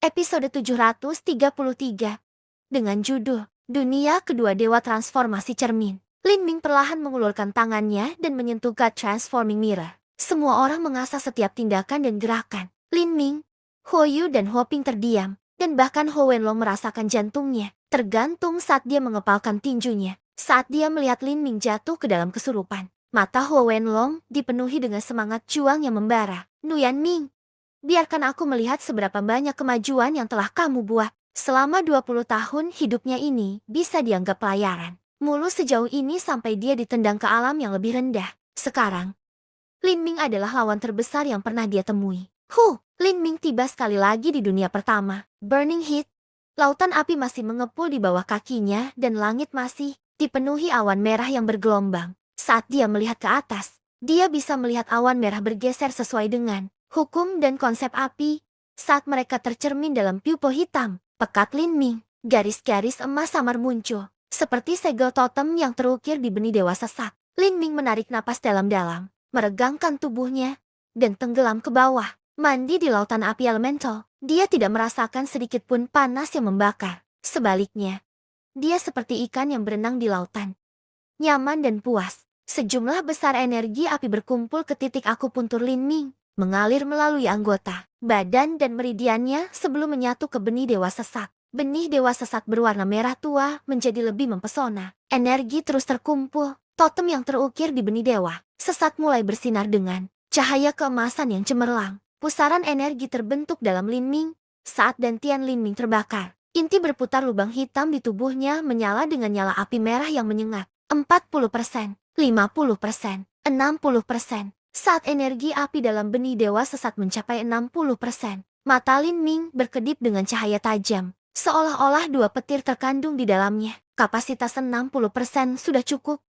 Episode 733. Dengan judul, Dunia Kedua Dewa Transformasi Cermin. Lin Ming perlahan mengulurkan tangannya dan menyentuh God Transforming Mirror. Semua orang mengasah setiap tindakan dan gerakan. Lin Ming, Ho Yu dan Ho Ping terdiam, dan bahkan Ho Wenlong merasakan jantungnya tergantung saat dia mengepalkan tinjunya. Saat dia melihat Lin Ming jatuh ke dalam kesurupan, mata Ho Wenlong dipenuhi dengan semangat juang yang membara. Nuyan Ming, biarkan aku melihat seberapa banyak kemajuan yang telah kamu buat. Selama 20 tahun hidupnya ini bisa dianggap pelayaran. Mulus sejauh ini sampai dia ditendang ke alam yang lebih rendah. Sekarang, Lin Ming adalah lawan terbesar yang pernah dia temui. Lin Ming tiba sekali lagi di dunia pertama. Burning Heat. Lautan api masih mengepul di bawah kakinya dan langit masih dipenuhi awan merah yang bergelombang. Saat dia melihat ke atas, dia bisa melihat awan merah bergeser sesuai dengan hukum dan konsep api. Saat mereka tercermin dalam pupo hitam pekat Lin Ming, garis-garis emas samar muncul, seperti segel totem yang terukir di benih dewa sesat. Lin Ming menarik napas dalam-dalam, meregangkan tubuhnya, dan tenggelam ke bawah. Mandi di lautan api elemental, dia tidak merasakan sedikit pun panas yang membakar. Sebaliknya, dia seperti ikan yang berenang di lautan. Nyaman dan puas, sejumlah besar energi api berkumpul ke titik akupuntur Lin Ming, mengalir melalui anggota, badan dan meridiannya sebelum menyatu ke benih dewa sesat. Benih dewa sesat berwarna merah tua menjadi lebih mempesona. Energi terus terkumpul, totem yang terukir di benih dewa sesat mulai bersinar dengan cahaya keemasan yang cemerlang. Pusaran energi terbentuk dalam Lin Ming. Saat dantian Lin Ming terbakar, inti berputar lubang hitam di tubuhnya menyala dengan nyala api merah yang menyengat. 40%, 50%, 60%. Saat energi api dalam benih dewa sesat mencapai 60%, mata Lin Ming berkedip dengan cahaya tajam, seolah-olah dua petir terkandung di dalamnya. Kapasitas 60% sudah cukup.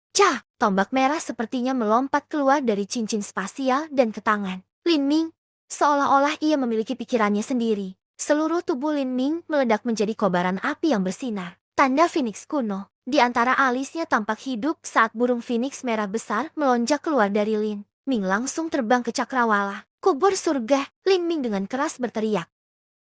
Tombak merah sepertinya melompat keluar dari cincin spasial dan ke tangan Lin Ming, seolah-olah ia memiliki pikirannya sendiri. Seluruh tubuh Lin Ming meledak menjadi kobaran api yang bersinar. Tanda Phoenix kuno. Di antara alisnya tampak hidup saat burung Phoenix merah besar melonjak keluar dari Lin Ming langsung terbang ke cakrawala. Kubur surga, Lin Ming dengan keras berteriak.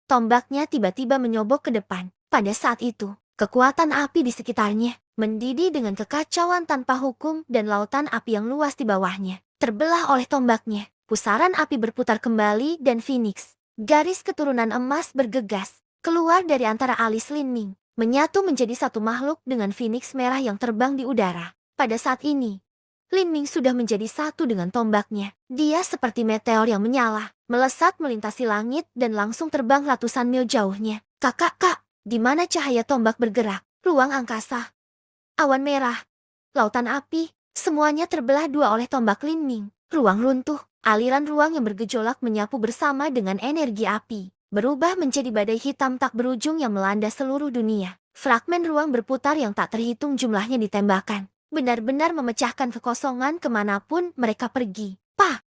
Tombaknya tiba-tiba menyobok ke depan. Pada saat itu, kekuatan api di sekitarnya mendidih dengan kekacauan tanpa hukum dan lautan api yang luas di bawahnya terbelah oleh tombaknya. Pusaran api berputar kembali dan Phoenix, garis keturunan emas bergegas, keluar dari antara alis Lin Ming, menyatu menjadi satu makhluk dengan Phoenix merah yang terbang di udara. Pada saat ini, Lin Ming sudah menjadi satu dengan tombaknya. Dia seperti meteor yang menyala, melesat melintasi langit dan langsung terbang ratusan mil jauhnya. Kak, di mana cahaya tombak bergerak? Ruang angkasa, awan merah, lautan api, semuanya terbelah dua oleh tombak Lin Ming. Ruang runtuh, aliran ruang yang bergejolak menyapu bersama dengan energi api, berubah menjadi badai hitam tak berujung yang melanda seluruh dunia. Fragmen ruang berputar yang tak terhitung jumlahnya ditembakkan, benar-benar memecahkan kekosongan kemanapun mereka pergi.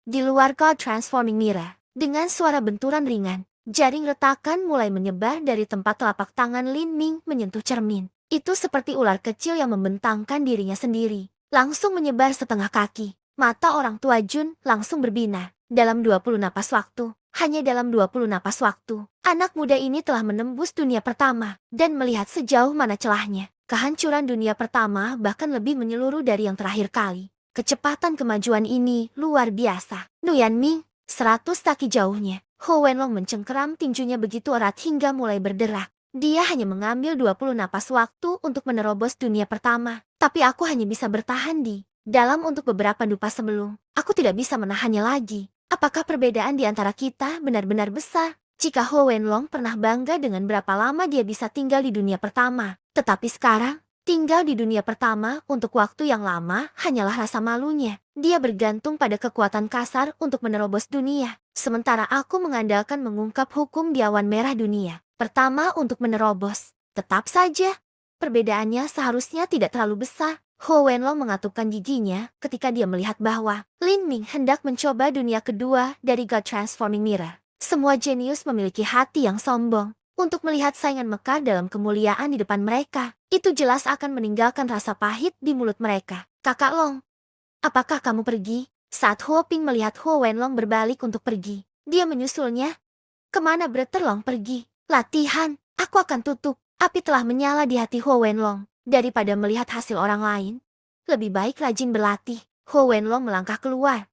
Di luar God Transforming Mirror, dengan suara benturan ringan, jaring retakan mulai menyebar dari tempat telapak tangan Lin Ming menyentuh cermin. Itu seperti ular kecil yang membentangkan dirinya sendiri, langsung menyebar setengah kaki. Mata orang tua Jun langsung berbinar. Dalam 20 napas waktu, hanya dalam 20 napas waktu, anak muda ini telah menembus dunia pertama dan melihat sejauh mana celahnya. Kehancuran dunia pertama bahkan lebih menyeluruh dari yang terakhir kali. Kecepatan kemajuan ini luar biasa. Nuyan Ming, 100 kaki jauhnya. Ho Wenlong mencengkeram tinjunya begitu erat hingga mulai berderak. Dia hanya mengambil 20 napas waktu untuk menerobos dunia pertama. Tapi aku hanya bisa bertahan di dalam untuk beberapa dupa sebelum. Aku tidak bisa menahannya lagi. Apakah perbedaan di antara kita benar-benar besar? Jika Ho Wenlong pernah bangga dengan berapa lama dia bisa tinggal di dunia pertama, tetapi sekarang, tinggal di dunia pertama untuk waktu yang lama hanyalah rasa malunya. Dia bergantung pada kekuatan kasar untuk menerobos dunia, sementara aku mengandalkan mengungkap hukum di awan merah dunia pertama untuk menerobos. Tetap saja, perbedaannya seharusnya tidak terlalu besar. Ho Wenlong mengatupkan giginya ketika dia melihat bahwa Lin Ming hendak mencoba dunia kedua dari God Transforming Mirror. Semua jenius memiliki hati yang sombong. Untuk melihat saingan mekar dalam kemuliaan di depan mereka, itu jelas akan meninggalkan rasa pahit di mulut mereka. Kakak Long, apakah kamu pergi? Saat Ho Ping melihat Ho Wenlong berbalik untuk pergi, dia menyusulnya. Kemana Brother Long pergi? Latihan, aku akan tutup. Api telah menyala di hati Ho Wenlong. Daripada melihat hasil orang lain, lebih baik rajin berlatih. Ho Wenlong melangkah keluar,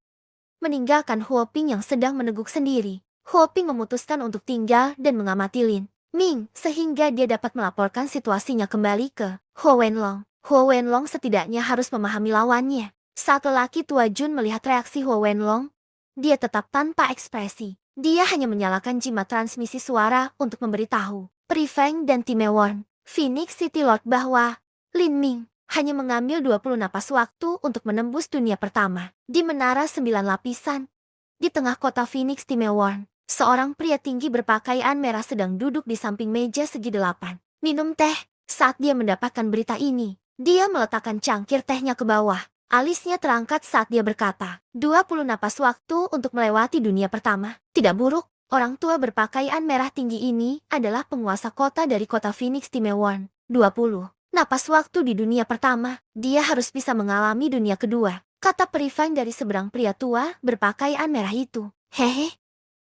meninggalkan Huo Ping yang sedang meneguk sendiri. Huo Ping memutuskan untuk tinggal dan mengamati Lin Ming, sehingga dia dapat melaporkan situasinya kembali ke Ho Wenlong. Ho Wenlong setidaknya harus memahami lawannya. Saat lelaki tua Jun melihat reaksi Ho Wenlong, dia tetap tanpa ekspresi. Dia hanya menyalakan jimat transmisi suara untuk memberitahu Pri Feng dan Timewon, Phoenix City Lord, bahwa Lin Ming hanya mengambil 20 napas waktu untuk menembus dunia pertama. Di menara 9 lapisan, di tengah kota Phoenix Timewon, seorang pria tinggi berpakaian merah sedang duduk di samping meja segi 8. Minum teh. Saat dia mendapatkan berita ini, dia meletakkan cangkir tehnya ke bawah. Alisnya terangkat saat dia berkata, 20 napas waktu untuk melewati dunia pertama. Tidak buruk. Orang tua berpakaian merah tinggi ini adalah penguasa kota dari kota Phoenix Timewon. 20 napas waktu di dunia pertama, dia harus bisa mengalami dunia kedua, kata Pri Feng dari seberang pria tua berpakaian merah itu. Hehe,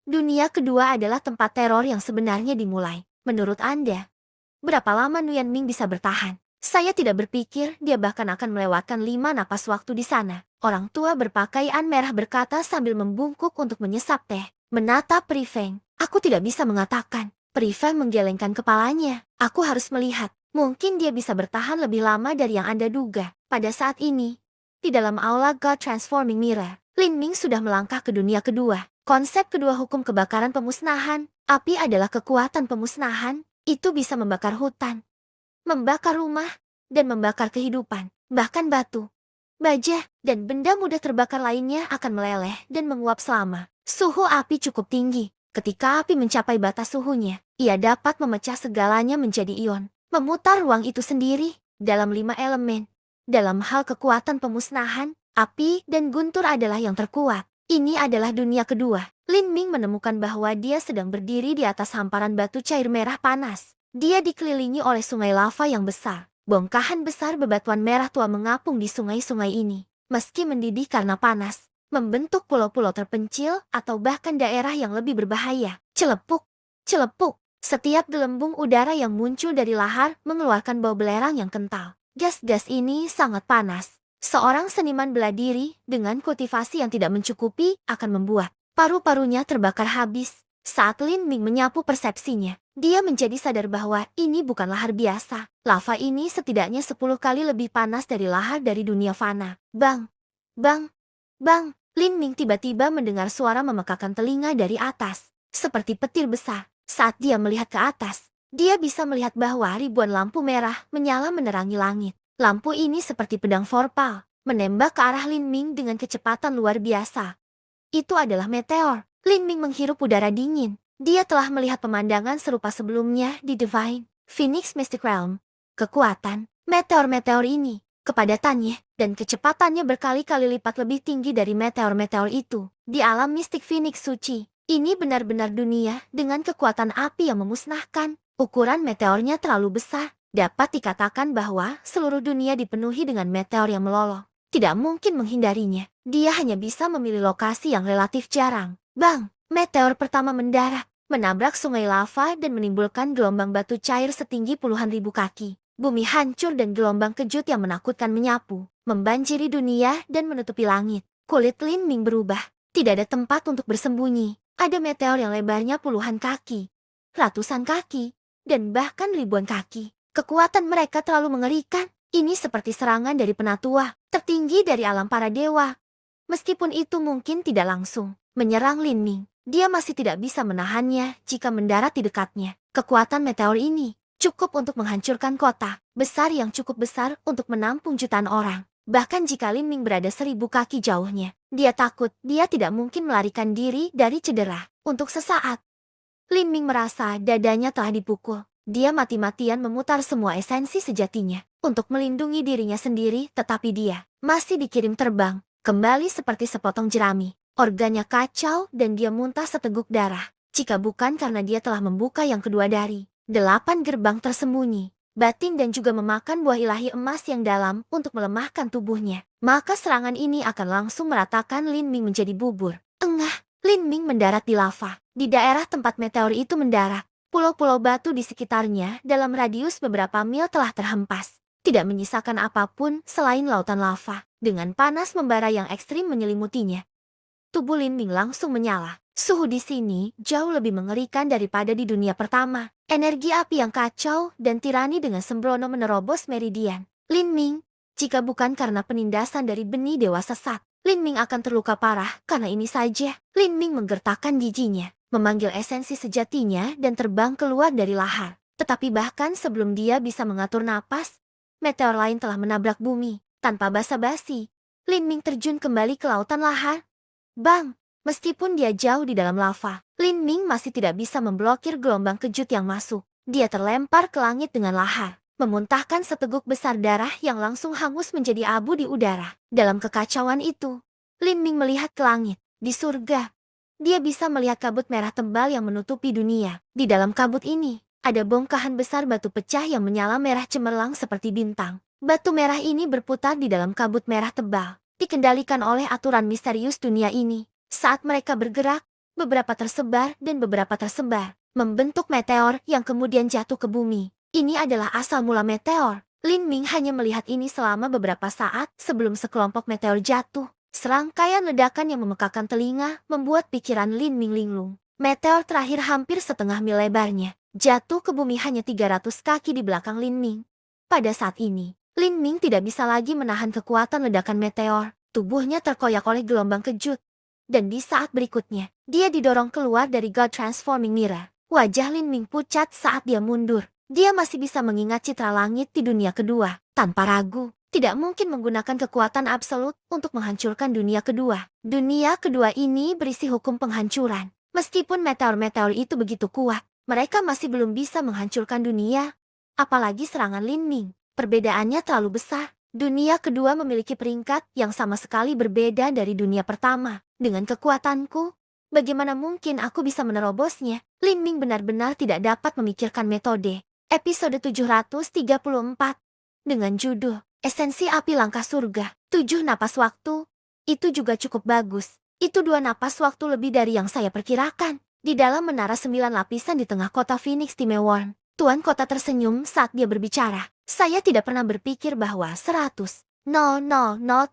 dunia kedua adalah tempat teror yang sebenarnya dimulai. Menurut Anda, berapa lama Nguyen Ming bisa bertahan? Saya tidak berpikir dia bahkan akan melewatkan 5 napas waktu di sana. Orang tua berpakaian merah berkata sambil membungkuk untuk menyesap teh. Menatap Pri Feng, aku tidak bisa mengatakan. Pri Feng menggelengkan kepalanya. Aku harus melihat. Mungkin dia bisa bertahan lebih lama dari yang Anda duga. Pada saat ini, di dalam aula God Transforming Mirror, Lin Ming sudah melangkah ke dunia kedua. Konsep kedua hukum kebakaran pemusnahan. Api adalah kekuatan pemusnahan. Itu bisa membakar hutan, membakar rumah, dan membakar kehidupan. Bahkan batu, baja, dan benda mudah terbakar lainnya akan meleleh dan menguap selama suhu api cukup tinggi. Ketika api mencapai batas suhunya, ia dapat memecah segalanya menjadi ion. Memutar ruang itu sendiri dalam 5 elemen. Dalam hal kekuatan pemusnahan, api dan guntur adalah yang terkuat. Ini adalah dunia kedua. Lin Ming menemukan bahwa dia sedang berdiri di atas hamparan batu cair merah panas. Dia dikelilingi oleh sungai lava yang besar. Bongkahan besar bebatuan merah tua mengapung di sungai-sungai ini. Meski mendidih karena panas, membentuk pulau-pulau terpencil atau bahkan daerah yang lebih berbahaya. Celepuk, celepuk. Setiap gelembung udara yang muncul dari lahar mengeluarkan bau belerang yang kental. Gas-gas ini sangat panas. Seorang seniman bela diri dengan kultivasi yang tidak mencukupi akan membuat paru-parunya terbakar habis. Saat Lin Ming menyapu persepsinya, dia menjadi sadar bahwa ini bukan lahar biasa. Lava ini setidaknya 10 kali lebih panas dari lahar dari dunia fana. Bang! Bang! Bang! Lin Ming tiba-tiba mendengar suara memekakan telinga dari atas, seperti petir besar. Saat dia melihat ke atas, dia bisa melihat bahwa ribuan lampu merah menyala menerangi langit. Lampu ini seperti pedang vorpal, menembak ke arah Lin Ming dengan kecepatan luar biasa. Itu adalah meteor. Lin Ming menghirup udara dingin. Dia telah melihat pemandangan serupa sebelumnya di Divine Phoenix Mystic Realm. Kekuatan meteor-meteor ini, kepadatannya, dan kecepatannya berkali-kali lipat lebih tinggi dari meteor-meteor itu. Di alam mistik Phoenix suci, ini benar-benar dunia dengan kekuatan api yang memusnahkan. Ukuran meteornya terlalu besar. Dapat dikatakan bahwa seluruh dunia dipenuhi dengan meteor yang melolong. Tidak mungkin menghindarinya. Dia hanya bisa memilih lokasi yang relatif jarang. Bang! Meteor pertama mendarat, menabrak sungai lava dan menimbulkan gelombang batu cair setinggi puluhan ribu kaki. Bumi hancur dan gelombang kejut yang menakutkan menyapu, membanjiri dunia dan menutupi langit. Kulit Lin Ming berubah. Tidak ada tempat untuk bersembunyi. Ada meteor yang lebarnya puluhan kaki, ratusan kaki, dan bahkan ribuan kaki. Kekuatan mereka terlalu mengerikan. Ini seperti serangan dari penatua, tertinggi dari alam para dewa. Meskipun itu mungkin tidak langsung menyerang Lin Ming, dia masih tidak bisa menahannya jika mendarat di dekatnya. Kekuatan meteor ini cukup untuk menghancurkan kota besar yang cukup besar untuk menampung jutaan orang. Bahkan jika Lin Ming berada 1000 kaki jauhnya, dia takut dia tidak mungkin melarikan diri dari cedera. Untuk sesaat, Lin Ming merasa dadanya telah dipukul. Dia mati-matian memutar semua esensi sejatinya untuk melindungi dirinya sendiri, tetapi dia masih dikirim terbang, kembali seperti sepotong jerami. Organnya kacau dan dia muntah seteguk darah. Jika bukan karena dia telah membuka yang kedua dari 8 gerbang tersembunyi, batin dan juga memakan buah ilahi emas yang dalam untuk melemahkan tubuhnya, maka serangan ini akan langsung meratakan Lin Ming menjadi bubur. Engah, Lin Ming mendarat di lava. Di daerah tempat meteor itu mendarat, Pulau-pulau batu di sekitarnya dalam radius beberapa mil telah terhempas. Tidak menyisakan apapun selain lautan lava. Dengan panas membara yang ekstrim menyelimutinya. Tubuh Lin Ming langsung menyala. Suhu di sini jauh lebih mengerikan daripada di dunia pertama. Energi api yang kacau dan tirani dengan sembrono menerobos meridian. Lin Ming, jika bukan karena penindasan dari benih dewa sesat, Lin Ming akan terluka parah karena ini saja. Lin Ming menggertakkan giginya, memanggil esensi sejatinya dan terbang keluar dari lahar. Tetapi bahkan sebelum dia bisa mengatur napas, meteor lain telah menabrak bumi. Tanpa basa-basi, Lin Ming terjun kembali ke lautan lahar. Bang! Meskipun dia jauh di dalam lava, Lin Ming masih tidak bisa memblokir gelombang kejut yang masuk. Dia terlempar ke langit dengan lahar, memuntahkan seteguk besar darah yang langsung hangus menjadi abu di udara. Dalam kekacauan itu, Lin Ming melihat ke langit. Di surga, dia bisa melihat kabut merah tebal yang menutupi dunia. Di dalam kabut ini, ada bongkahan besar batu pecah yang menyala merah cemerlang seperti bintang. Batu merah ini berputar di dalam kabut merah tebal, dikendalikan oleh aturan misterius dunia ini. Saat mereka bergerak, beberapa tersebar dan beberapa tersebar, membentuk meteor yang kemudian jatuh ke bumi. Ini adalah asal mula meteor. Lin Ming hanya melihat ini selama beberapa saat sebelum sekelompok meteor jatuh. Serangkaian ledakan yang memekakan telinga membuat pikiran Lin Ming linglung. Meteor terakhir hampir setengah mil lebarnya, jatuh ke bumi hanya 300 kaki di belakang Lin Ming. Pada saat ini, Lin Ming tidak bisa lagi menahan kekuatan ledakan meteor. Tubuhnya terkoyak oleh gelombang kejut. Dan di saat berikutnya, dia didorong keluar dari God Transforming Mirror. Wajah Lin Ming pucat saat dia mundur. Dia masih bisa mengingat citra langit di dunia kedua. Tanpa ragu, tidak mungkin menggunakan kekuatan absolut untuk menghancurkan dunia kedua. Dunia kedua ini berisi hukum penghancuran. Meskipun meteor-meteor itu begitu kuat, mereka masih belum bisa menghancurkan dunia. Apalagi serangan Lin Ming. Perbedaannya terlalu besar. Dunia kedua memiliki peringkat yang sama sekali berbeda dari dunia pertama. Dengan kekuatanku, bagaimana mungkin aku bisa menerobosnya? Lin Ming benar-benar tidak dapat memikirkan metode. Episode 734 dengan judul Esensi Api Langkah Surga. 7 napas waktu. Itu juga cukup bagus. Itu 2 napas waktu lebih dari yang saya perkirakan. Di dalam menara 9 lapisan di tengah kota Phoenix Timeworm, Tuan Kota tersenyum saat dia berbicara. Saya tidak pernah berpikir bahwa 100.000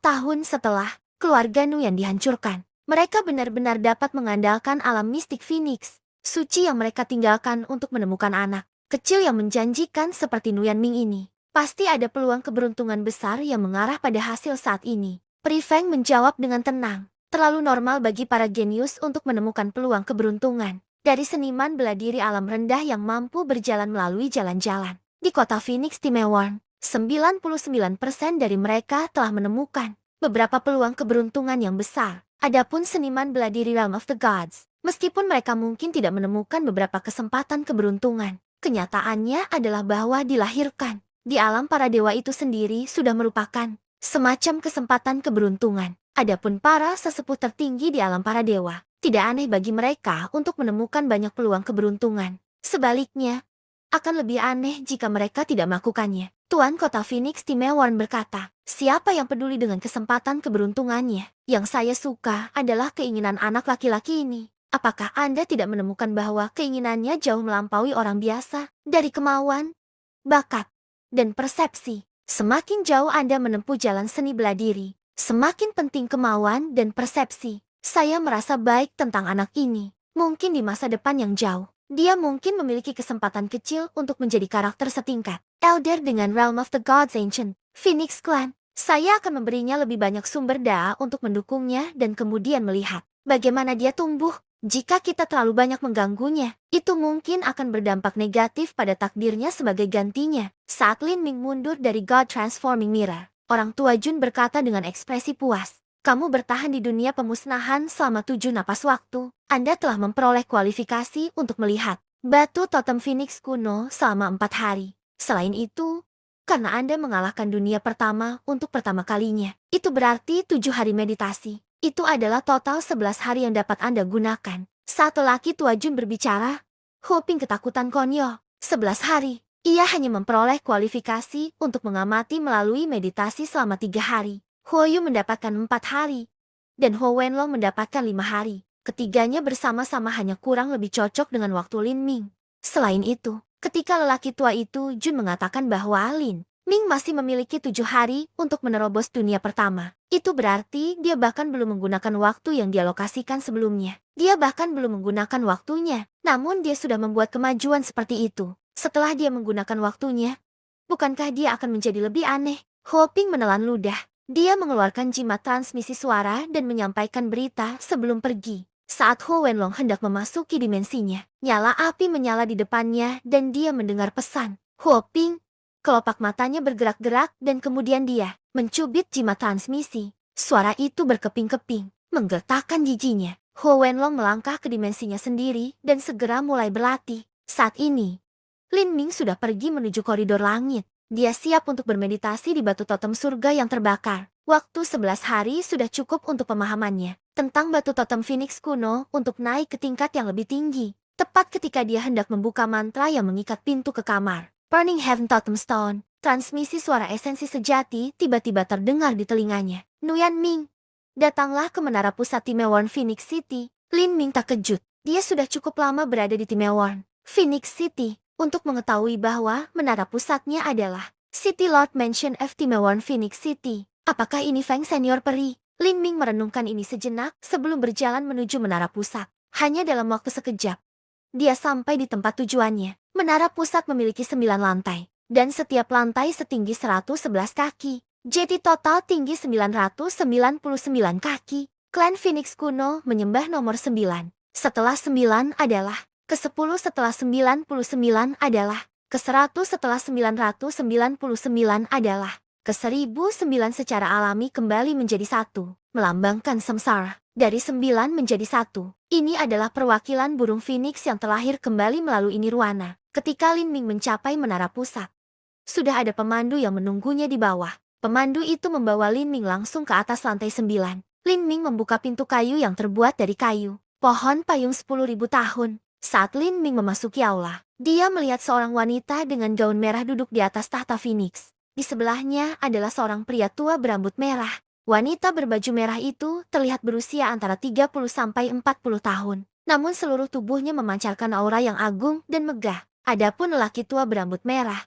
tahun setelah keluarga Nguyen dihancurkan, mereka benar-benar dapat mengandalkan alam mistik Phoenix, suci yang mereka tinggalkan untuk menemukan anak kecil yang menjanjikan seperti Nguyen Ming ini. Pasti ada peluang keberuntungan besar yang mengarah pada hasil saat ini. Pri Feng menjawab dengan tenang. Terlalu normal bagi para genius untuk menemukan peluang keberuntungan dari seniman bela diri alam rendah yang mampu berjalan melalui jalan-jalan. Di kota Phoenix Timeworm, 99% dari mereka telah menemukan beberapa peluang keberuntungan yang besar. Adapun seniman bela diri Realm of the Gods, meskipun mereka mungkin tidak menemukan beberapa kesempatan keberuntungan, kenyataannya adalah bahwa dilahirkan di alam para dewa itu sendiri sudah merupakan semacam kesempatan keberuntungan. Adapun para sesepuh tertinggi di alam para dewa, tidak aneh bagi mereka untuk menemukan banyak peluang keberuntungan. Sebaliknya, akan lebih aneh jika mereka tidak melakukannya. Tuan Kota Phoenix Timeworm berkata, siapa yang peduli dengan kesempatan keberuntungannya? Yang saya suka adalah keinginan anak laki-laki ini. Apakah Anda tidak menemukan bahwa keinginannya jauh melampaui orang biasa? Dari kemauan, bakat, dan persepsi. Semakin jauh Anda menempuh jalan seni bela diri, semakin penting kemauan dan persepsi. Saya merasa baik tentang anak ini. Mungkin di masa depan yang jauh, dia mungkin memiliki kesempatan kecil untuk menjadi karakter setingkat Elder dengan Realm of the Gods Ancient Phoenix Clan. Saya akan memberinya lebih banyak sumber daya untuk mendukungnya dan kemudian melihat bagaimana dia tumbuh. Jika kita terlalu banyak mengganggunya, itu mungkin akan berdampak negatif pada takdirnya sebagai gantinya. Saat Lin Ming mundur dari God Transforming Mirror, orang tua Jun berkata dengan ekspresi puas, kamu bertahan di dunia pemusnahan selama 7 napas waktu. Anda telah memperoleh kualifikasi untuk melihat batu totem Phoenix kuno selama 4 hari. Selain itu, karena Anda mengalahkan dunia pertama untuk pertama kalinya, itu berarti 7 hari meditasi. Itu adalah total 11 hari yang dapat Anda gunakan. Saat lelaki tua Jun berbicara, Hoping ketakutan konyol. 11 hari, ia hanya memperoleh kualifikasi untuk mengamati melalui meditasi selama 3 hari. Huoyu mendapatkan 4 hari, dan Ho Wenlong mendapatkan 5 hari. Ketiganya bersama-sama hanya kurang lebih cocok dengan waktu Lin Ming. Selain itu, ketika lelaki tua itu Jun mengatakan bahwa Lin Ming masih memiliki 7 hari untuk menerobos dunia pertama. Itu berarti dia bahkan belum menggunakan waktu yang dia alokasikan sebelumnya. Dia bahkan belum menggunakan waktunya, namun dia sudah membuat kemajuan seperti itu. Setelah dia menggunakan waktunya, bukankah dia akan menjadi lebih aneh? Ho Ping menelan ludah. Dia mengeluarkan jimat transmisi suara dan menyampaikan berita sebelum pergi. Saat Ho Wenlong hendak memasuki dimensinya, nyala api menyala di depannya dan dia mendengar pesan. Ho Ping. Kelopak matanya bergerak-gerak dan kemudian dia mencubit jimat transmisi. Suara itu berkeping-keping, menggetarkan giginya. Ho Wenlong melangkah ke dimensinya sendiri dan segera mulai berlatih. Saat ini, Lin Ming sudah pergi menuju koridor langit. Dia siap untuk bermeditasi di batu totem surga yang terbakar. Waktu 11 hari sudah cukup untuk pemahamannya tentang batu totem Phoenix kuno untuk naik ke tingkat yang lebih tinggi. Tepat ketika dia hendak membuka mantra yang mengikat pintu ke kamar Burning Heaven Totem Stone, transmisi suara esensi sejati tiba-tiba terdengar di telinganya. Nuyan Ming, datanglah ke menara pusat Timewon Phoenix City. Lin Ming tak kejut. Dia sudah cukup lama berada di Timewon Phoenix City untuk mengetahui bahwa menara pusatnya adalah City Lord Mansion of Timewon Phoenix City. Apakah ini Feng Senior Peri? Lin Ming merenungkan ini sejenak sebelum berjalan menuju menara pusat. Hanya dalam waktu sekejap, dia sampai di tempat tujuannya. Menara pusat memiliki 9 lantai, dan setiap lantai setinggi 111 kaki. Jadi total tinggi 999 kaki. Klan Phoenix kuno menyembah nomor 9. Setelah 9 adalah ke-10, setelah 99 adalah ke-100, setelah 999 adalah ke-1009. Secara alami kembali menjadi 1, melambangkan samsara. Dari 9 menjadi 1. Ini adalah perwakilan burung Phoenix yang terlahir kembali melalui nirwana. Ketika Lin Ming mencapai menara pusat, sudah ada pemandu yang menunggunya di bawah. Pemandu itu membawa Lin Ming langsung ke atas lantai 9. Lin Ming membuka pintu kayu yang terbuat dari kayu pohon payung 10.000 tahun. Saat Lin Ming memasuki aula, dia melihat seorang wanita dengan gaun merah duduk di atas tahta Phoenix. Di sebelahnya adalah seorang pria tua berambut merah. Wanita berbaju merah itu terlihat berusia antara 30 sampai 40 tahun. Namun seluruh tubuhnya memancarkan aura yang agung dan megah. Adapun lelaki tua berambut merah,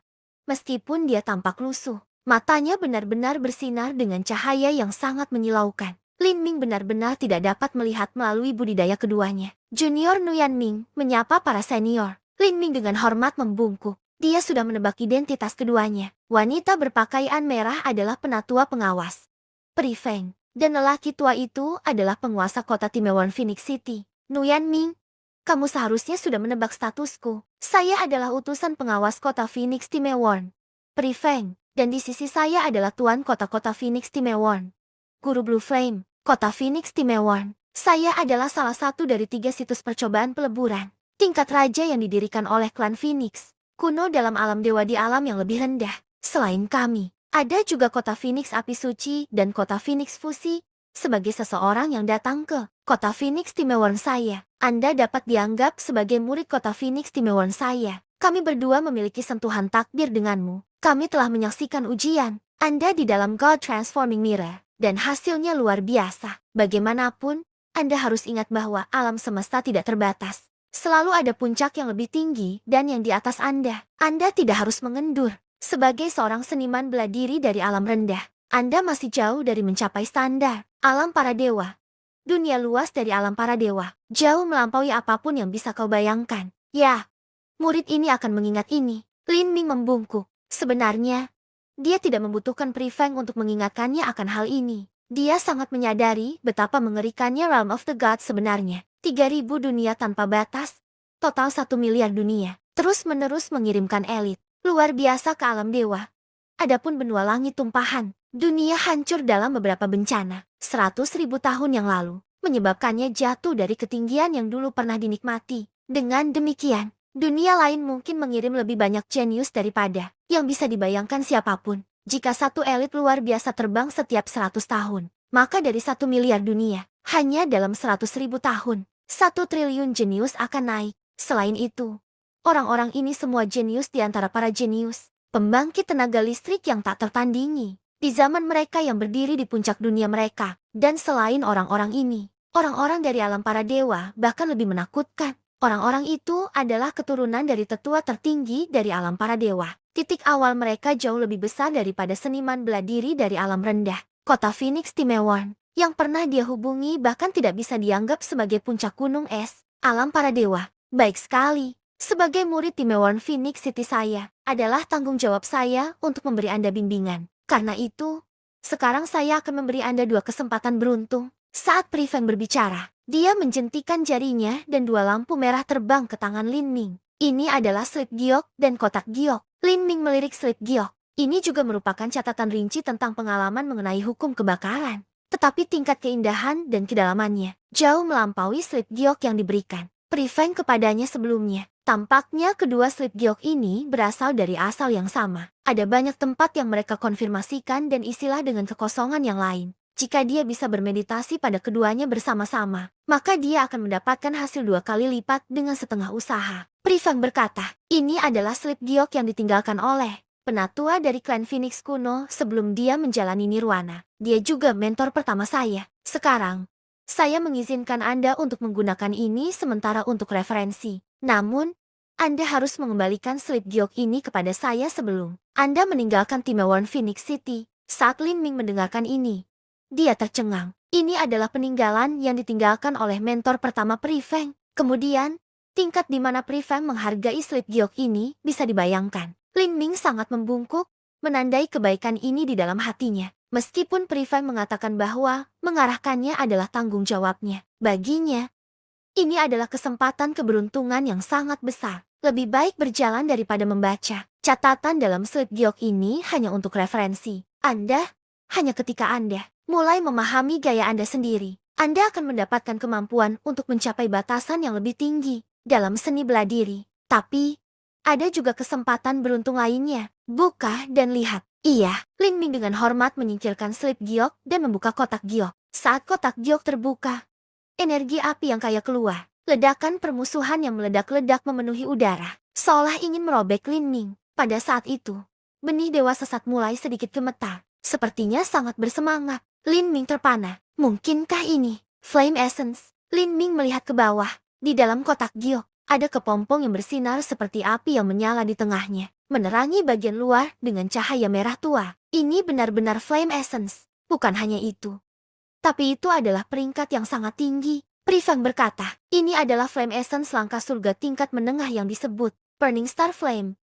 meskipun dia tampak lusuh, matanya benar-benar bersinar dengan cahaya yang sangat menyilaukan. Lin Ming benar-benar tidak dapat melihat melalui budidaya keduanya. Junior Nuyan Ming menyapa para senior. Lin Ming dengan hormat membungkuk. Dia sudah menebak identitas keduanya. Wanita berpakaian merah adalah penatua pengawas Peri Feng, dan lelaki tua itu adalah penguasa kota Timewon Phoenix City. Nuyan Ming, kamu seharusnya sudah menebak statusku. Saya adalah utusan pengawas kota Phoenix Timewon Peri Feng, dan di sisi saya adalah tuan kota-kota Phoenix Timewon, Guru Blue Flame, kota Phoenix Timewon. Saya adalah salah satu dari 3 situs percobaan peleburan tingkat raja yang didirikan oleh klan Phoenix kuno dalam alam dewa di alam yang lebih rendah. Selain kami, ada juga kota Phoenix Api Suci dan kota Phoenix Fusi. Sebagai seseorang yang datang ke kota Phoenix Timewon saya, Anda dapat dianggap sebagai murid kota Phoenix Timewon saya. Kami berdua memiliki sentuhan takdir denganmu. Kami telah menyaksikan ujian Anda di dalam God Transforming Mirror, dan hasilnya luar biasa. Bagaimanapun, Anda harus ingat bahwa alam semesta tidak terbatas. Selalu ada puncak yang lebih tinggi dan yang di atas Anda. Anda tidak harus mengendur. Sebagai seorang seniman bela diri dari alam rendah, Anda masih jauh dari mencapai standar alam para dewa. Dunia luas dari alam para dewa, jauh melampaui apapun yang bisa kau bayangkan. Ya, murid ini akan mengingat ini. Lin Ming membungkuk. Sebenarnya, dia tidak membutuhkan Peri Feng untuk mengingatkannya akan hal ini. Dia sangat menyadari betapa mengerikannya Realm of the Gods sebenarnya. 3.000 dunia tanpa batas, total 1 miliar dunia, terus-menerus mengirimkan elit luar biasa ke alam dewa. Adapun benua langit tumpahan, dunia hancur dalam beberapa bencana 100.000 tahun yang lalu, menyebabkannya jatuh dari ketinggian yang dulu pernah dinikmati. Dengan demikian, dunia lain mungkin mengirim lebih banyak jenius daripada yang bisa dibayangkan siapapun. Jika satu elit luar biasa terbang setiap 100 tahun, maka dari 1 miliar dunia, hanya dalam 100.000 tahun, 1 triliun jenius akan naik. Selain itu, orang-orang ini semua jenius di antara para jenius, pembangkit tenaga listrik yang tak tertandingi. Di zaman mereka yang berdiri di puncak dunia mereka, dan selain orang-orang ini, orang-orang dari alam para dewa bahkan lebih menakutkan. Orang-orang itu adalah keturunan dari tetua tertinggi dari alam para dewa. Titik awal mereka jauh lebih besar daripada seniman bela diri dari alam rendah. Kota Phoenix Timewarn, yang pernah dia hubungi bahkan tidak bisa dianggap sebagai puncak gunung es, alam para dewa. Baik sekali. Sebagai murid Timewarn Phoenix City saya, adalah tanggung jawab saya untuk memberi Anda bimbingan. Karena itu, sekarang saya akan memberi Anda 2 kesempatan beruntung. Saat Pri Feng berbicara, dia menjentikan jarinya dan 2 lampu merah terbang ke tangan Lin Ming. Ini adalah slip giok dan kotak giok. Lin Ming melirik slip giok. Ini juga merupakan catatan rinci tentang pengalaman mengenai hukum kebakaran. Tetapi tingkat keindahan dan kedalamannya jauh melampaui slip giok yang diberikan Pri Feng kepadanya sebelumnya. Tampaknya kedua slip giok ini berasal dari asal yang sama. Ada banyak tempat yang mereka konfirmasikan dan istilah dengan kekosongan yang lain. Jika dia bisa bermeditasi pada keduanya bersama-sama, maka dia akan mendapatkan hasil 2 kali lipat dengan setengah usaha. Pri Feng berkata, ini adalah slip giok yang ditinggalkan oleh penatua dari klan Phoenix kuno sebelum dia menjalani nirwana. Dia juga mentor pertama saya. Sekarang, saya mengizinkan Anda untuk menggunakan ini sementara untuk referensi. Namun, Anda harus mengembalikan slip giok ini kepada saya sebelum Anda meninggalkan Timewarn Phoenix City. Saat Lin Ming mendengarkan ini, dia tercengang. Ini adalah peninggalan yang ditinggalkan oleh mentor pertama Pri Feng. Kemudian, tingkat di mana Pri Feng menghargai slip giok ini bisa dibayangkan. Lin Ming sangat membungkuk, menandai kebaikan ini di dalam hatinya. Meskipun Pri Feng mengatakan bahwa mengarahkannya adalah tanggung jawabnya. Baginya, ini adalah kesempatan keberuntungan yang sangat besar. Lebih baik berjalan daripada membaca. Catatan dalam slip giok ini hanya untuk referensi. Anda, hanya ketika Anda mulai memahami gaya Anda sendiri, Anda akan mendapatkan kemampuan untuk mencapai batasan yang lebih tinggi dalam seni bela diri. Tapi, ada juga kesempatan beruntung lainnya. Buka dan lihat. Iya, Lin Ming dengan hormat menyingkirkan slip giok dan membuka kotak giok. Saat kotak giok terbuka, energi api yang kaya keluar. Ledakan permusuhan yang meledak-ledak memenuhi udara, seolah ingin merobek Lin Ming. Pada saat itu, benih dewa sesat mulai sedikit gemetar. Sepertinya sangat bersemangat. Lin Ming terpana. Mungkinkah ini Flame Essence? Lin Ming melihat ke bawah. Di dalam kotak giok, ada kepompong yang bersinar seperti api yang menyala di tengahnya, menerangi bagian luar dengan cahaya merah tua. Ini benar-benar Flame Essence. Bukan hanya itu, tapi itu adalah peringkat yang sangat tinggi. Pri Feng berkata, ini adalah Flame Essence langkah surga tingkat menengah yang disebut Burning Star Flame.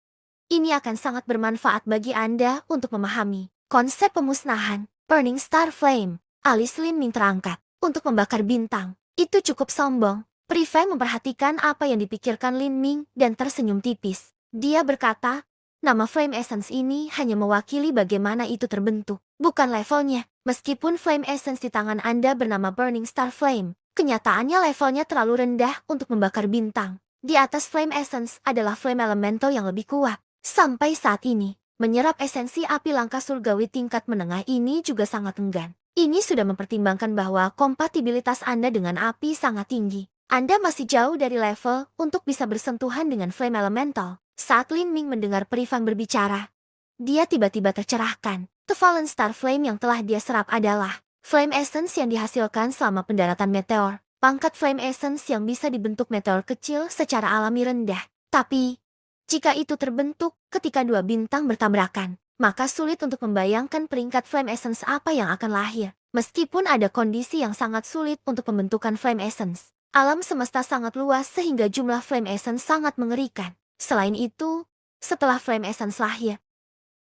Ini akan sangat bermanfaat bagi Anda untuk memahami konsep pemusnahan. Burning Star Flame. Alis Lin Ming terangkat untuk membakar bintang. Itu cukup sombong. Pri Feng memperhatikan apa yang dipikirkan Lin Ming dan tersenyum tipis. Dia berkata, nama Flame Essence ini hanya mewakili bagaimana itu terbentuk, bukan levelnya. Meskipun Flame Essence di tangan Anda bernama Burning Star Flame, kenyataannya levelnya terlalu rendah untuk membakar bintang. Di atas Flame Essence adalah Flame Elemental yang lebih kuat. Sampai saat ini, menyerap esensi api langkah surgawi tingkat menengah ini juga sangat enggan. Ini sudah mempertimbangkan bahwa kompatibilitas Anda dengan api sangat tinggi. Anda masih jauh dari level untuk bisa bersentuhan dengan Flame Elemental. Saat Lin Ming mendengar Pri Feng berbicara, dia tiba-tiba tercerahkan. The Fallen Star Flame yang telah dia serap adalah Flame Essence yang dihasilkan selama pendaratan meteor. Pangkat Flame Essence yang bisa dibentuk meteor kecil secara alami rendah. Tapi, jika itu terbentuk ketika 2 bintang bertabrakan, maka sulit untuk membayangkan peringkat Flame Essence apa yang akan lahir. Meskipun ada kondisi yang sangat sulit untuk pembentukan Flame Essence, alam semesta sangat luas sehingga jumlah Flame Essence sangat mengerikan. Selain itu, setelah Flame Essence lahir,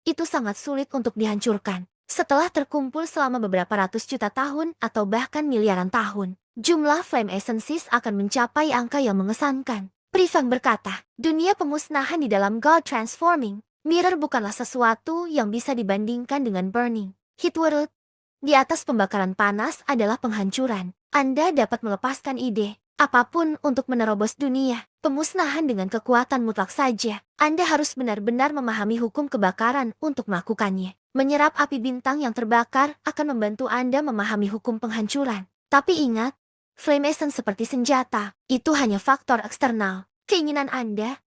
itu sangat sulit untuk dihancurkan. Setelah terkumpul selama beberapa ratus juta tahun atau bahkan miliaran tahun, jumlah Flame Essences akan mencapai angka yang mengesankan. Pri Feng berkata, dunia pemusnahan di dalam God Transforming Mirror bukanlah sesuatu yang bisa dibandingkan dengan Burning Heat World. Di atas pembakaran panas adalah penghancuran. Anda dapat melepaskan ide apapun untuk menerobos dunia pemusnahan dengan kekuatan mutlak saja. Anda harus benar-benar memahami hukum kebakaran untuk melakukannya. Menyerap api bintang yang terbakar akan membantu Anda memahami hukum penghancuran. Tapi ingat, Flame Essence seperti senjata, itu hanya faktor eksternal. Keinginan Anda,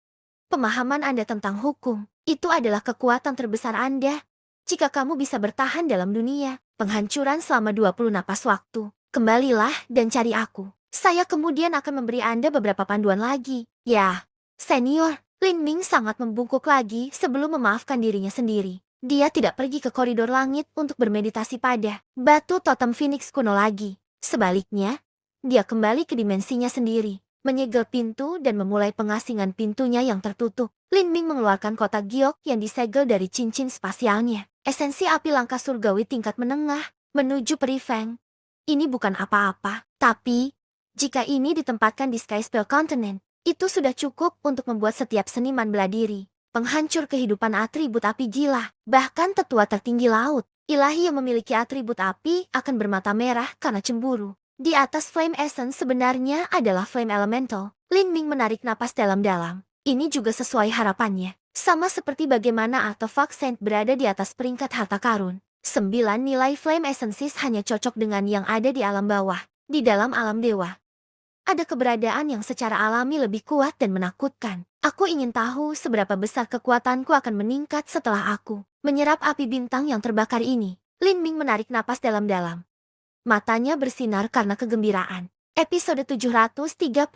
pemahaman Anda tentang hukum, itu adalah kekuatan terbesar Anda. Jika kamu bisa bertahan dalam dunia penghancuran selama 20 napas waktu, kembalilah dan cari aku. Saya kemudian akan memberi Anda beberapa panduan lagi. Ya, senior, Lin Ming sangat membungkuk lagi sebelum memaafkan dirinya sendiri. Dia tidak pergi ke koridor langit untuk bermeditasi pada batu totem Phoenix kuno lagi. Sebaliknya, dia kembali ke dimensinya sendiri, menyegel pintu dan memulai pengasingan pintunya yang tertutup. Lin Ming mengeluarkan kotak giok yang disegel dari cincin spasialnya. Esensi api langkah surgawi tingkat menengah menuju peri Feng. Ini bukan apa-apa, tapi jika ini ditempatkan di Sky Spell Continent, itu sudah cukup untuk membuat setiap seniman bela diri. Penghancur kehidupan atribut api gila, bahkan tetua tertinggi laut. Ilahi yang memiliki atribut api akan bermata merah karena cemburu. Di atas Flame Essence sebenarnya adalah Flame Elemental. Lin Ming menarik napas dalam-dalam. Ini juga sesuai harapannya. Sama seperti bagaimana artefak Saint berada di atas peringkat harta karun. 9 nilai Flame Essences hanya cocok dengan yang ada di alam bawah. Di dalam alam dewa, ada keberadaan yang secara alami lebih kuat dan menakutkan. Aku ingin tahu seberapa besar kekuatanku akan meningkat setelah aku menyerap api bintang yang terbakar ini. Lin Ming menarik napas dalam-dalam. Matanya bersinar karena kegembiraan. Episode 735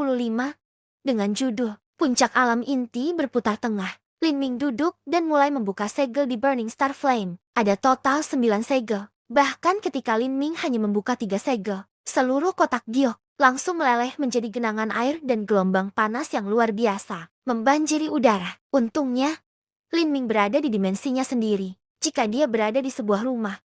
dengan judul Puncak Alam Inti Berputar Tengah. Lin Ming duduk dan mulai membuka segel di Burning Star Flame. Ada total 9 segel. Bahkan ketika Lin Ming hanya membuka 3 segel, seluruh kotak giok langsung meleleh menjadi genangan air dan gelombang panas yang luar biasa, membanjiri udara. Untungnya, Lin Ming berada di dimensinya sendiri. Jika dia berada di sebuah rumah,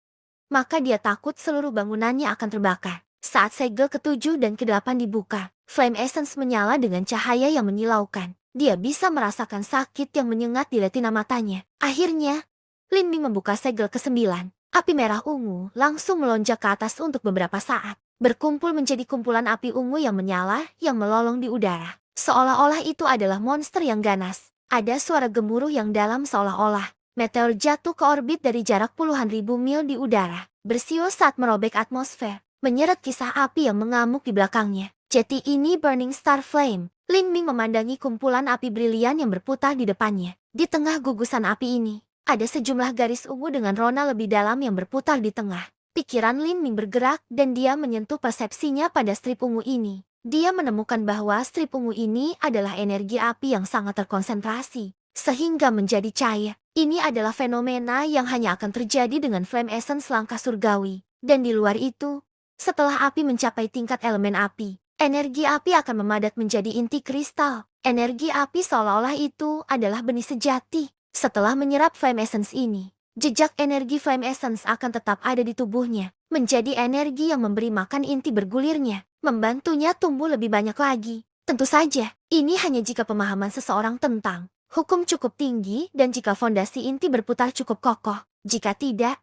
maka dia takut seluruh bangunannya akan terbakar. Saat segel ke-7 dan ke-8 dibuka, Flame Essence menyala dengan cahaya yang menyilaukan. Dia bisa merasakan sakit yang menyengat di retina matanya. Akhirnya, Lin Ming membuka segel ke-9. Api merah ungu langsung melonjak ke atas untuk beberapa saat, berkumpul menjadi kumpulan api ungu yang menyala yang melolong di udara. Seolah-olah itu adalah monster yang ganas. Ada suara gemuruh yang dalam seolah-olah meteor jatuh ke orbit dari jarak puluhan ribu mil di udara, bersiul saat merobek atmosfer, menyeret kisah api yang mengamuk di belakangnya. Jeti ini Burning Star Flame. Lin Ming memandangi kumpulan api brilian yang berputar di depannya. Di tengah gugusan api ini, ada sejumlah garis ungu dengan rona lebih dalam yang berputar di tengah. Pikiran Lin Ming bergerak dan dia menyentuh persepsinya pada strip ungu ini. Dia menemukan bahwa strip ungu ini adalah energi api yang sangat terkonsentrasi, sehingga menjadi cair. Ini adalah fenomena yang hanya akan terjadi dengan Flame Essence langkah surgawi. Dan di luar itu, setelah api mencapai tingkat elemen api, energi api akan memadat menjadi inti kristal. Energi api seolah-olah itu adalah benih sejati. Setelah menyerap Flame Essence ini, jejak energi Flame Essence akan tetap ada di tubuhnya, menjadi energi yang memberi makan inti bergulirnya, membantunya tumbuh lebih banyak lagi. Tentu saja, ini hanya jika pemahaman seseorang tentang hukum cukup tinggi dan jika fondasi inti berputar cukup kokoh. Jika tidak,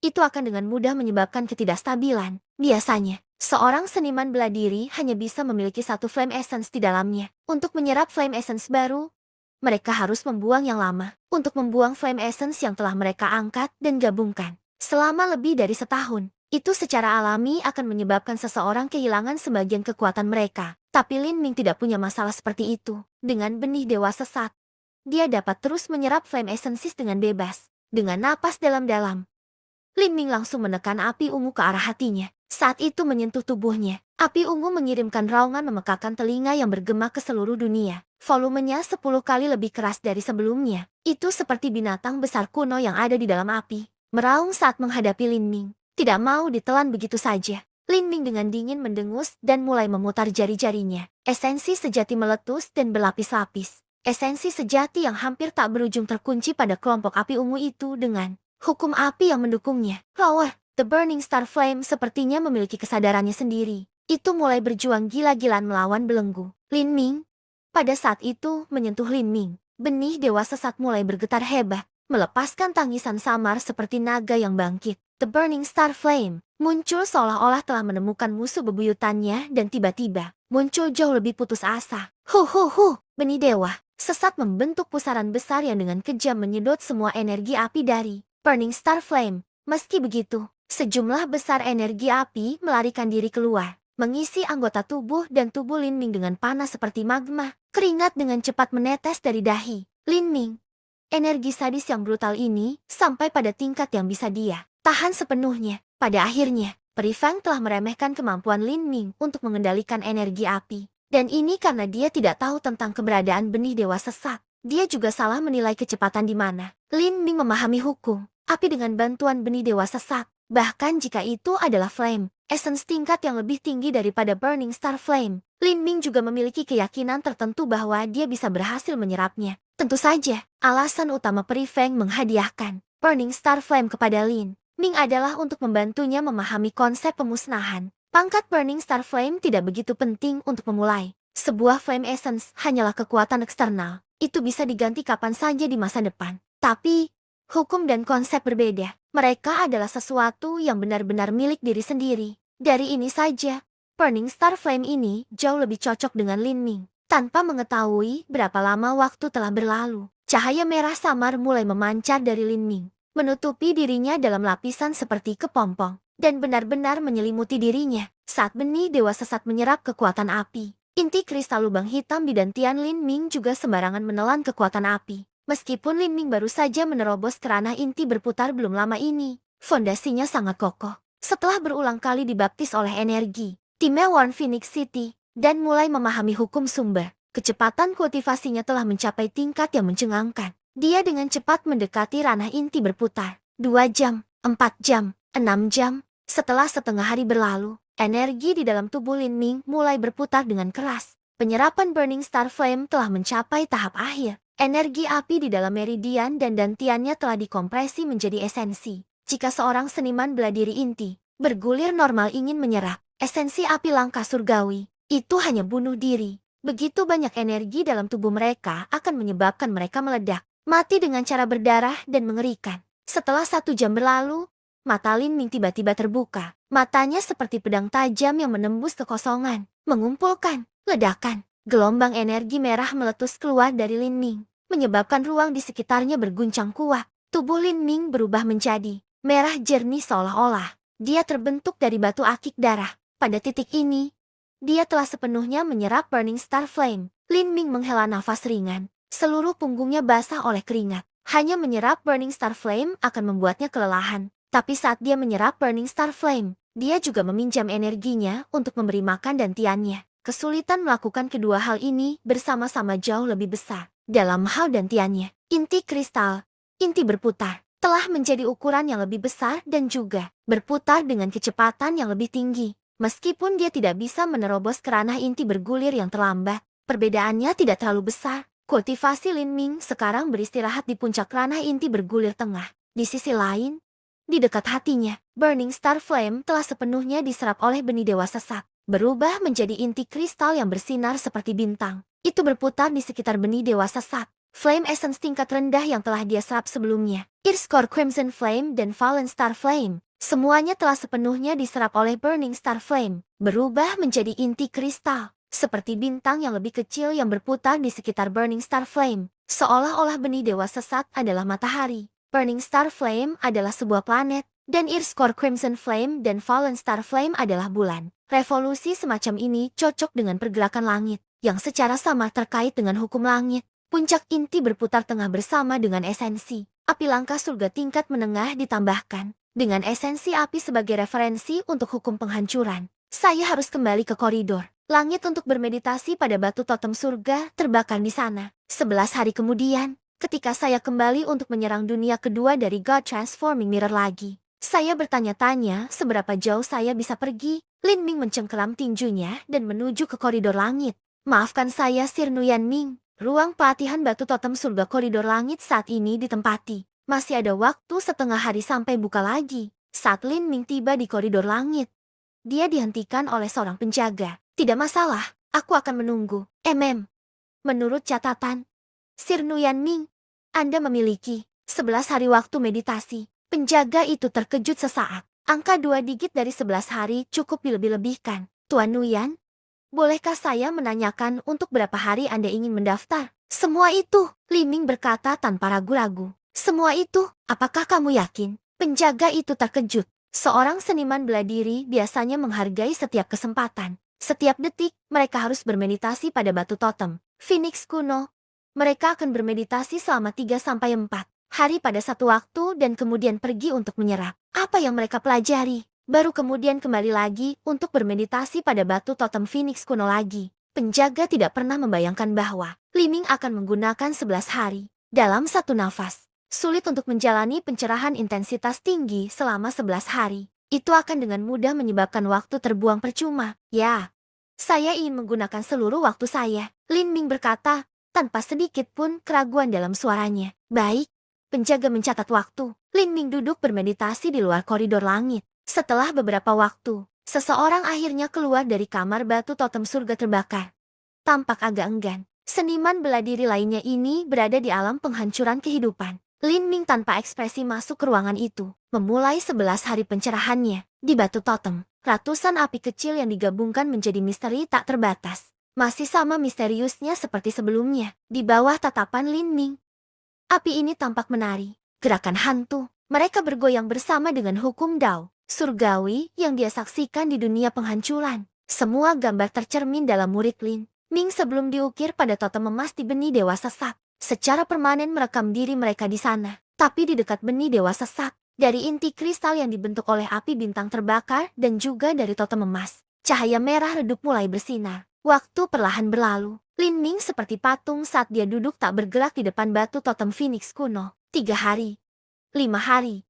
itu akan dengan mudah menyebabkan ketidakstabilan. Biasanya, seorang seniman bela diri hanya bisa memiliki satu Flame Essence di dalamnya. Untuk menyerap Flame Essence baru, mereka harus membuang yang lama. Untuk membuang Flame Essence yang telah mereka angkat dan gabungkan selama lebih dari setahun, itu secara alami akan menyebabkan seseorang kehilangan sebagian kekuatan mereka. Tapi Lin Ming tidak punya masalah seperti itu. Dengan benih dewa sesat, dia dapat terus menyerap Flame Essences dengan bebas. Dengan napas dalam-dalam, Lin Ming langsung menekan api ungu ke arah hatinya. Saat itu menyentuh tubuhnya, api ungu mengirimkan raungan memekakan telinga yang bergema ke seluruh dunia. Volumenya 10 kali lebih keras dari sebelumnya. Itu seperti binatang besar kuno yang ada di dalam api, meraung saat menghadapi Lin Ming. Tidak mau ditelan begitu saja. Lin Ming dengan dingin mendengus dan mulai memutar jari-jarinya. Esensi sejati meletus dan berlapis-lapis. Esensi sejati yang hampir tak berujung terkunci pada kelompok api ungu itu dengan hukum api yang mendukungnya. Roar, The Burning Star Flame sepertinya memiliki kesadarannya sendiri. Itu mulai berjuang gila-gilaan melawan belenggu Lin Ming. Pada saat itu menyentuh Lin Ming, benih dewa sesat mulai bergetar hebat, melepaskan tangisan samar seperti naga yang bangkit. The Burning Star Flame muncul seolah-olah telah menemukan musuh bebuyutannya dan tiba-tiba muncul jauh lebih putus asa. Benih dewa sesat membentuk pusaran besar yang dengan kejam menyedot semua energi api dari Burning Star Flame. Meski begitu, sejumlah besar energi api melarikan diri keluar, mengisi anggota tubuh dan tubuh Lin Ming dengan panas seperti magma. Keringat dengan cepat menetes dari dahi Lin Ming. Energi sadis yang brutal ini sampai pada tingkat yang bisa dia tahan sepenuhnya. Pada akhirnya, Peri Feng telah meremehkan kemampuan Lin Ming untuk mengendalikan energi api. Dan ini karena dia tidak tahu tentang keberadaan benih dewa sesat. Dia juga salah menilai kecepatan di mana. Lin Ming memahami hukum api dengan bantuan benih dewa sesat. Bahkan jika itu adalah flame, essence tingkat yang lebih tinggi daripada Burning Star Flame. Lin Ming juga memiliki keyakinan tertentu bahwa dia bisa berhasil menyerapnya. Tentu saja, alasan utama Peri Feng menghadiahkan Burning Star Flame kepada Lin Ming adalah untuk membantunya memahami konsep pemusnahan. Pangkat Burning Star Flame tidak begitu penting untuk memulai. Sebuah Flame Essence hanyalah kekuatan eksternal. Itu bisa diganti kapan saja di masa depan. Tapi, hukum dan konsep berbeda. Mereka adalah sesuatu yang benar-benar milik diri sendiri. Dari ini saja, Burning Star Flame ini jauh lebih cocok dengan Lin Ming. Tanpa mengetahui berapa lama waktu telah berlalu, cahaya merah samar mulai memancar dari Lin Ming, menutupi dirinya dalam lapisan seperti kepompong, dan benar-benar menyelimuti dirinya. Saat benih dewa sesat menyerap kekuatan api, inti kristal lubang hitam di dantian Lin Ming juga sembarangan menelan kekuatan api. Meskipun Lin Ming baru saja menerobos ke ranah inti berputar belum lama ini, fondasinya sangat kokoh. Setelah berulang kali dibaptis oleh energi, timnya Warn Phoenix City, dan mulai memahami hukum sumber, kecepatan kultivasinya telah mencapai tingkat yang mencengangkan. Dia dengan cepat mendekati ranah inti berputar. 2 jam, 4 jam, 6 jam. Setelah setengah hari berlalu, energi di dalam tubuh Lin Ming mulai berputar dengan keras. Penyerapan Burning Star Flame telah mencapai tahap akhir. Energi api di dalam meridian dan dantiannya telah dikompresi menjadi esensi. Jika seorang seniman bela diri inti bergulir normal ingin menyerap esensi api langkah surgawi, itu hanya bunuh diri. Begitu banyak energi dalam tubuh mereka akan menyebabkan mereka meledak, mati dengan cara berdarah dan mengerikan. Setelah 1 jam berlalu, mata Lin Ming tiba-tiba terbuka. Matanya seperti pedang tajam yang menembus kekosongan, mengumpulkan ledakan. Gelombang energi merah meletus keluar dari Lin Ming, menyebabkan ruang di sekitarnya berguncang kuat. Tubuh Lin Ming berubah menjadi merah jernih seolah-olah dia terbentuk dari batu akik darah. Pada titik ini, dia telah sepenuhnya menyerap Burning Star Flame. Lin Ming menghela nafas ringan. Seluruh punggungnya basah oleh keringat. Hanya menyerap Burning Star Flame akan membuatnya kelelahan. Tapi saat dia menyerap Burning Star Flame, dia juga meminjam energinya untuk memberi makan dantiannya. Kesulitan melakukan kedua hal ini bersama-sama jauh lebih besar. Dalam hal dantiannya, inti kristal, inti berputar, telah menjadi ukuran yang lebih besar dan juga berputar dengan kecepatan yang lebih tinggi. Meskipun dia tidak bisa menerobos ke ranah inti bergulir yang terlambat, perbedaannya tidak terlalu besar. Kultivasi Lin Ming sekarang beristirahat di puncak ranah inti bergulir tengah. Di sisi lain, di dekat hatinya, Burning Star Flame telah sepenuhnya diserap oleh benih dewa sesat, berubah menjadi inti kristal yang bersinar seperti bintang. Itu berputar di sekitar benih dewa sesat. Flame Essence tingkat rendah yang telah dia serap sebelumnya, Earthcore Crimson Flame dan Fallen Star Flame, semuanya telah sepenuhnya diserap oleh Burning Star Flame, berubah menjadi inti kristal, seperti bintang yang lebih kecil yang berputar di sekitar Burning Star Flame, seolah-olah benih dewa sesat adalah matahari. Burning Star Flame adalah sebuah planet, dan Earthcore Crimson Flame dan Fallen Star Flame adalah bulan. Revolusi semacam ini cocok dengan pergerakan langit, yang secara sama terkait dengan hukum langit. Puncak inti berputar tengah bersama dengan esensi api langkah surga tingkat menengah ditambahkan dengan esensi api sebagai referensi untuk hukum penghancuran. Saya harus kembali ke koridor langit untuk bermeditasi pada batu totem surga terbakar di sana. 11 hari kemudian, ketika saya kembali untuk menyerang dunia kedua dari God Transforming Mirror lagi, saya bertanya-tanya seberapa jauh saya bisa pergi. Lin Ming mencengkeram tinjunya dan menuju ke koridor langit. Maafkan saya Sir Nuyan Ming. Ruang pelatihan batu totem surga koridor langit saat ini ditempati. Masih ada waktu setengah hari sampai buka lagi. Saat Lin Ming tiba di koridor langit, dia dihentikan oleh seorang penjaga. Tidak masalah, aku akan menunggu. Menurut catatan Sir Nuyan Ming, Anda memiliki 11 hari waktu meditasi. Penjaga itu terkejut sesaat. Angka 2 digit dari 11 hari cukup dilebih-lebihkan. Tuan Nuyan, bolehkah saya menanyakan untuk berapa hari Anda ingin mendaftar? Semua itu, Li Ming berkata tanpa ragu-ragu. Semua itu, apakah kamu yakin? Penjaga itu terkejut. Seorang seniman bela diri biasanya menghargai setiap kesempatan. Setiap detik, mereka harus bermeditasi pada batu totem Phoenix kuno. Mereka akan bermeditasi selama 3-4 hari pada satu waktu dan kemudian pergi untuk menyerap apa yang mereka pelajari. baru kemudian kembali lagi untuk bermeditasi pada batu totem Phoenix kuno lagi. Penjaga tidak pernah membayangkan bahwa Li Ming akan menggunakan 11 hari dalam satu nafas. Sulit untuk menjalani pencerahan intensitas tinggi selama 11 hari. Itu akan dengan mudah menyebabkan waktu terbuang percuma. Ya, saya ingin menggunakan seluruh waktu saya, Lin Ming berkata, tanpa sedikit pun keraguan dalam suaranya. Baik, penjaga mencatat waktu. Lin Ming duduk bermeditasi di luar koridor langit. Setelah beberapa waktu, seseorang akhirnya keluar dari kamar batu totem surga terbakar. Tampak agak enggan. Seniman bela diri lainnya ini berada di alam penghancuran kehidupan. Lin Ming tanpa ekspresi masuk ke ruangan itu, memulai 11 hari pencerahannya. Di batu totem, ratusan api kecil yang digabungkan menjadi misteri tak terbatas. Masih sama misteriusnya seperti sebelumnya, di bawah tatapan Lin Ming. Api ini tampak menari, gerakan hantu. Mereka bergoyang bersama dengan hukum Dao, surgawi yang dia saksikan di dunia penghancuran. Semua gambar tercermin dalam murid Lin Ming sebelum diukir pada totem emas di benih dewa sesat. Secara permanen merekam diri mereka di sana. Tapi di dekat benih dewa sesat, dari inti kristal yang dibentuk oleh api bintang terbakar dan juga dari totem emas, cahaya merah redup mulai bersinar. Waktu perlahan berlalu. Lin Ming seperti patung saat dia duduk tak bergerak di depan batu totem Phoenix kuno. 3 hari, 5 hari,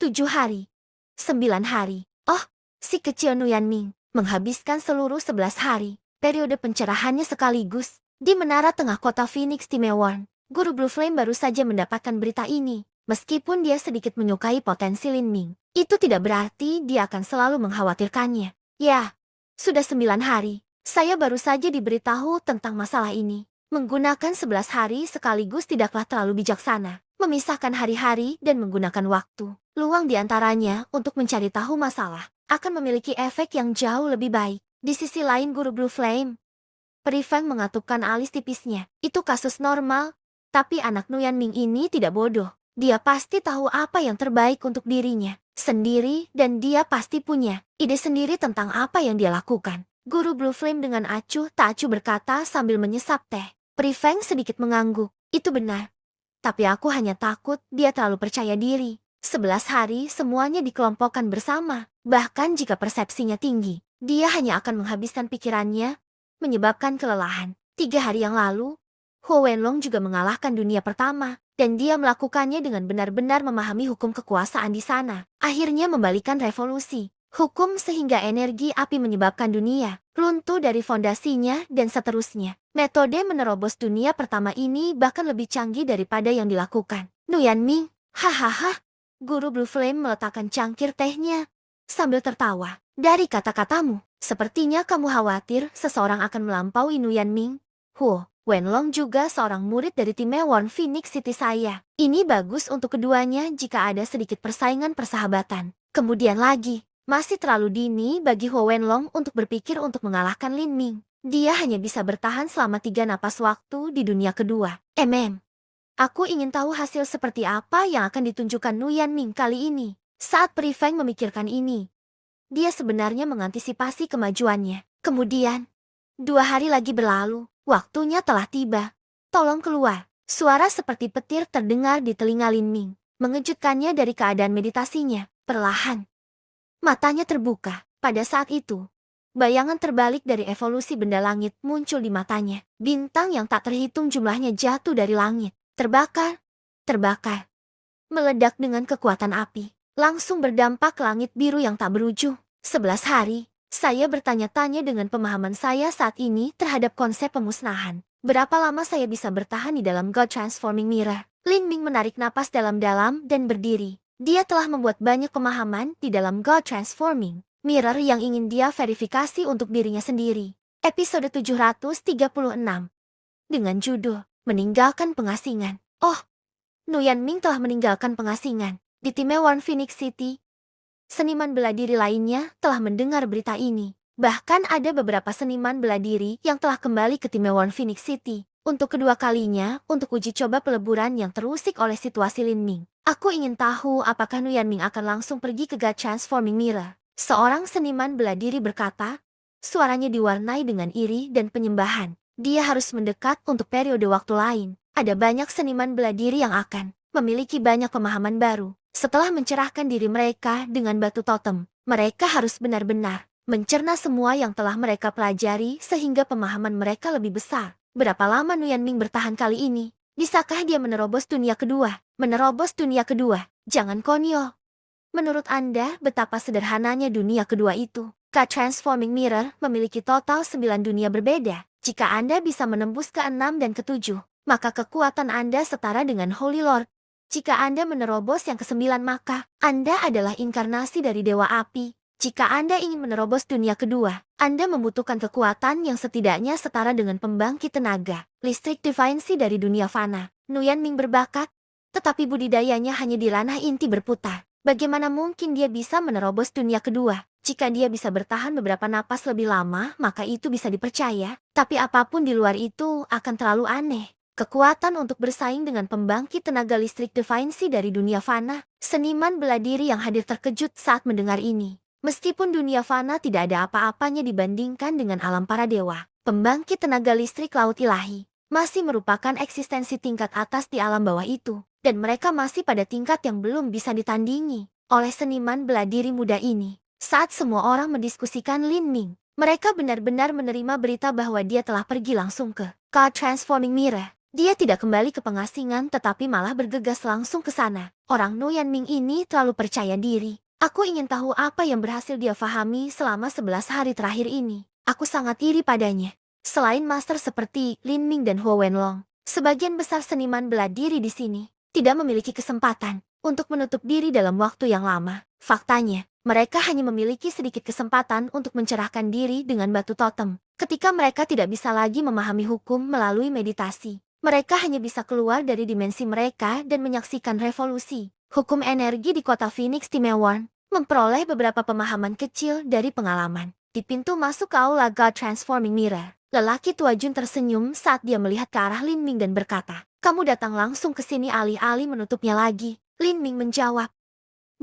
7 hari, 9 hari. Oh, si kecil Nuyan Ming menghabiskan seluruh 11 hari. Periode pencerahannya sekaligus. Di menara tengah kota Phoenix Timeworm, Guru Blue Flame baru saja mendapatkan berita ini. Meskipun dia sedikit menyukai potensi Lin Ming, itu tidak berarti dia akan selalu mengkhawatirkannya. Ya, sudah 9 hari, saya baru saja diberitahu tentang masalah ini. Menggunakan 11 hari sekaligus tidaklah terlalu bijaksana. Memisahkan hari-hari dan menggunakan waktu luang di antaranya untuk mencari tahu masalah akan memiliki efek yang jauh lebih baik. Di sisi lain Guru Blue Flame, Peri Feng mengatupkan alis tipisnya. Itu kasus normal, tapi anak Nuyan Ming ini tidak bodoh. Dia pasti tahu apa yang terbaik untuk dirinya sendiri dan dia pasti punya ide sendiri tentang apa yang dia lakukan. Guru Blue Flame dengan acuh tak acuh berkata sambil menyesap teh. Peri Feng sedikit mengangguk. Itu benar. Tapi aku hanya takut dia terlalu percaya diri. 11 hari semuanya dikelompokkan bersama. Bahkan jika persepsinya tinggi, dia hanya akan menghabiskan pikirannya, menyebabkan kelelahan. 3 hari yang lalu, Huo Wenlong juga mengalahkan dunia pertama, dan dia melakukannya dengan benar-benar memahami hukum kekuasaan di sana. Akhirnya membalikan revolusi. Hukum sehingga energi api menyebabkan dunia runtuh dari fondasinya dan seterusnya. Metode menerobos dunia pertama ini bahkan lebih canggih daripada yang dilakukan Nuyan Ming. Hahaha. Guru Blue Flame meletakkan cangkir tehnya sambil tertawa. Dari kata-katamu, sepertinya kamu khawatir seseorang akan melampaui Nuyan Ming. Huo Wenlong juga seorang murid dari Timeworm Phoenix City saya. Ini bagus untuk keduanya jika ada sedikit persaingan persahabatan. Kemudian lagi, masih terlalu dini bagi Huo Wenlong untuk berpikir untuk mengalahkan Lin Ming. Dia hanya bisa bertahan selama 3 napas waktu di dunia kedua. Aku ingin tahu hasil seperti apa yang akan ditunjukkan Nuyan Ming kali ini. Saat Peri Feng memikirkan ini, dia sebenarnya mengantisipasi kemajuannya. Kemudian, 2 hari lagi berlalu, waktunya telah tiba. Tolong keluar. Suara seperti petir terdengar di telinga Lin Ming, mengejutkannya dari keadaan meditasinya. Perlahan, matanya terbuka. Pada saat itu, bayangan terbalik dari evolusi benda langit muncul di matanya. Bintang yang tak terhitung jumlahnya jatuh dari langit. Terbakar, terbakar, meledak dengan kekuatan api. Langsung berdampak ke langit biru yang tak berujung. 11 hari, saya bertanya-tanya dengan pemahaman saya saat ini terhadap konsep pemusnahan. Berapa lama saya bisa bertahan di dalam God Transforming Mirror? Lin Ming menarik napas dalam-dalam dan berdiri. Dia telah membuat banyak pemahaman di dalam God Transforming Mirror yang ingin dia verifikasi untuk dirinya sendiri. Episode 736. Dengan judul, Meninggalkan Pengasingan. Oh, Nuyan Ming telah meninggalkan pengasingan. Di Timeworm Phoenix City, seniman bela diri lainnya telah mendengar berita ini. Bahkan ada beberapa seniman bela diri yang telah kembali ke Timeworm Phoenix City untuk kedua kalinya untuk uji coba peleburan yang terusik oleh situasi Lin Ming. Aku ingin tahu apakah Nuyan Ming akan langsung pergi ke God Transforming Mirror. Seorang seniman bela diri berkata, suaranya diwarnai dengan iri dan penyembahan. Dia harus mendekat untuk periode waktu lain. Ada banyak seniman bela diri yang akan memiliki banyak pemahaman baru. Setelah mencerahkan diri mereka dengan batu totem, mereka harus benar-benar mencerna semua yang telah mereka pelajari sehingga pemahaman mereka lebih besar. Berapa lama Nuyan Ming bertahan kali ini? Bisakah dia menerobos dunia kedua? Menerobos dunia kedua? Jangan konyol. Menurut Anda, betapa sederhananya dunia kedua itu? Transforming Mirror memiliki total 9 dunia berbeda. Jika Anda bisa menembus ke-6 dan ke-7, maka kekuatan Anda setara dengan Holy Lord. Jika Anda menerobos yang ke-9, maka Anda adalah inkarnasi dari Dewa Api. Jika Anda ingin menerobos dunia kedua, Anda membutuhkan kekuatan yang setidaknya setara dengan pembangkit tenaga listrik divinasi dari dunia fana. Nuyan Ming berbakat, tetapi budidayanya hanya di ranah inti berputar. Bagaimana mungkin dia bisa menerobos dunia kedua? Jika dia bisa bertahan beberapa napas lebih lama, maka itu bisa dipercaya. Tapi apapun di luar itu akan terlalu aneh. Kekuatan untuk bersaing dengan pembangkit tenaga listrik divinasi dari dunia fana. Seniman bela diri yang hadir terkejut saat mendengar ini. Meskipun dunia fana tidak ada apa-apanya dibandingkan dengan alam para dewa, pembangkit tenaga listrik laut ilahi masih merupakan eksistensi tingkat atas di alam bawah itu. Dan mereka masih pada tingkat yang belum bisa ditandingi oleh seniman bela diri muda ini. Saat semua orang mendiskusikan Lin Ming, mereka benar-benar menerima berita bahwa dia telah pergi langsung ke Transforming Mirror. Dia tidak kembali ke pengasingan tetapi malah bergegas langsung ke sana. Orang Nuyan Ming ini terlalu percaya diri. Aku ingin tahu apa yang berhasil dia fahami selama 11 hari terakhir ini. Aku sangat iri padanya. Selain master seperti Lin Ming dan Huo Wenlong, sebagian besar seniman bela diri di sini tidak memiliki kesempatan untuk menutup diri dalam waktu yang lama. Faktanya, mereka hanya memiliki sedikit kesempatan untuk mencerahkan diri dengan batu totem. Ketika mereka tidak bisa lagi memahami hukum melalui meditasi, mereka hanya bisa keluar dari dimensi mereka dan menyaksikan revolusi. Hukum energi di kota Phoenix Timewan memperoleh beberapa pemahaman kecil dari pengalaman. Di pintu masuk ke aula God Transforming Mirror, lelaki tua Jun tersenyum saat dia melihat ke arah Lin Ming dan berkata, "Kamu datang langsung ke sini alih-alih menutupnya lagi." Lin Ming menjawab,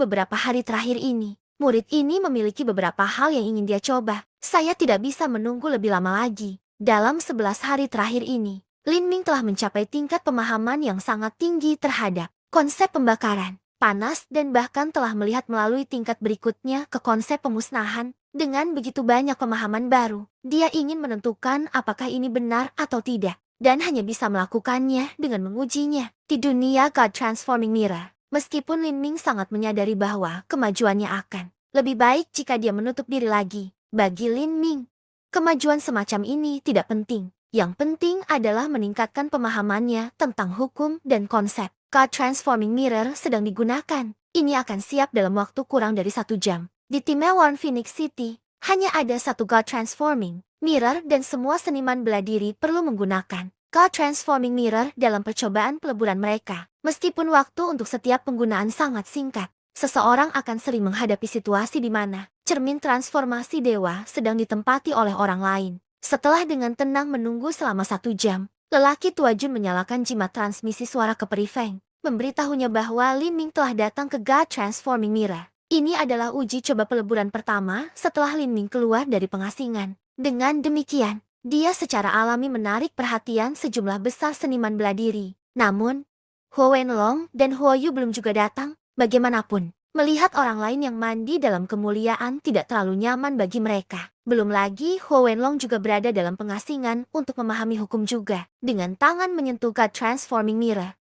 "Beberapa hari terakhir ini, murid ini memiliki beberapa hal yang ingin dia coba. Saya tidak bisa menunggu lebih lama lagi." Dalam 11 hari terakhir ini, Lin Ming telah mencapai tingkat pemahaman yang sangat tinggi terhadap konsep pembakaran, panas dan bahkan telah melihat melalui tingkat berikutnya ke konsep pemusnahan. Dengan begitu banyak pemahaman baru, dia ingin menentukan apakah ini benar atau tidak. Dan hanya bisa melakukannya dengan mengujinya di dunia God Transforming Mirror. Meskipun Lin Ming sangat menyadari bahwa kemajuannya akan lebih baik jika dia menutup diri lagi. Bagi Lin Ming, kemajuan semacam ini tidak penting. Yang penting adalah meningkatkan pemahamannya tentang hukum dan konsep. God Transforming Mirror sedang digunakan. Ini akan siap dalam waktu kurang dari 1 jam. Di Timewan Phoenix City, hanya ada satu God Transforming Mirror dan semua seniman bela diri perlu menggunakan God Transforming Mirror dalam percobaan peleburan mereka. Meskipun waktu untuk setiap penggunaan sangat singkat, seseorang akan sering menghadapi situasi di mana cermin transformasi dewa sedang ditempati oleh orang lain. Setelah dengan tenang menunggu selama 1 jam, lelaki tua Jun menyalakan jimat transmisi suara ke Peri Feng, memberitahunya bahwa Lin Ming telah datang ke God Transforming Mirror. Ini adalah uji coba peleburan pertama setelah Lin Ming keluar dari pengasingan. Dengan demikian, dia secara alami menarik perhatian sejumlah besar seniman bela diri. Namun, Huo Wenlong dan Huo Yu belum juga datang. Bagaimanapun, melihat orang lain yang mandi dalam kemuliaan tidak terlalu nyaman bagi mereka. Belum lagi Huo Wenlong juga berada dalam pengasingan untuk memahami hukum juga. Dengan tangan menyentuh God Transforming Mirror,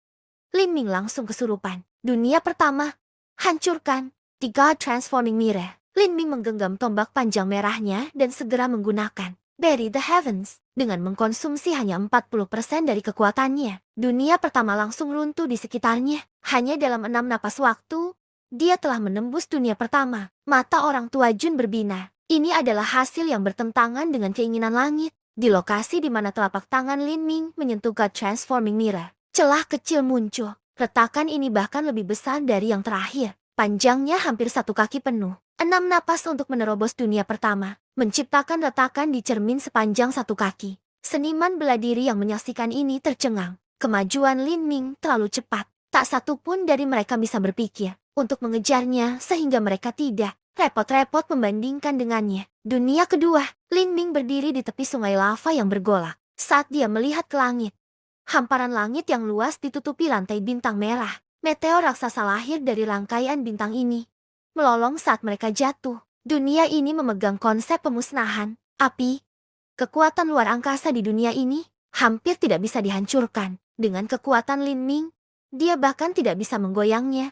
Lin Ming langsung kesurupan. Dunia pertama, hancurkan. Di God Transforming Mirror, Lin Ming menggenggam tombak panjang merahnya dan segera menggunakan Bury the Heavens. Dengan mengkonsumsi hanya 40% dari kekuatannya, dunia pertama langsung runtuh di sekitarnya. Hanya dalam 6 napas waktu, dia telah menembus dunia pertama. Mata orang tua Jun berbinar. Ini adalah hasil yang bertentangan dengan keinginan langit. Di lokasi di mana telapak tangan Lin Ming menyentuh God Transforming Mirror, celah kecil muncul. Retakan ini bahkan lebih besar dari yang terakhir. Panjangnya hampir 1 kaki penuh. 6 napas untuk menerobos dunia pertama, menciptakan retakan di cermin sepanjang 1 kaki. Seniman bela diri yang menyaksikan ini tercengang. Kemajuan Lin Ming terlalu cepat. Tak satu pun dari mereka bisa berpikir untuk mengejarnya sehingga mereka tidak repot-repot membandingkan dengannya. Dunia kedua, Lin Ming berdiri di tepi sungai lava yang bergolak. Saat dia melihat ke langit, hamparan langit yang luas ditutupi lantai bintang merah. Meteor raksasa lahir dari rangkaian bintang ini, melolong saat mereka jatuh. Dunia ini memegang konsep pemusnahan, api. Kekuatan luar angkasa di dunia ini hampir tidak bisa dihancurkan. Dengan kekuatan Lin Ming, dia bahkan tidak bisa menggoyangnya,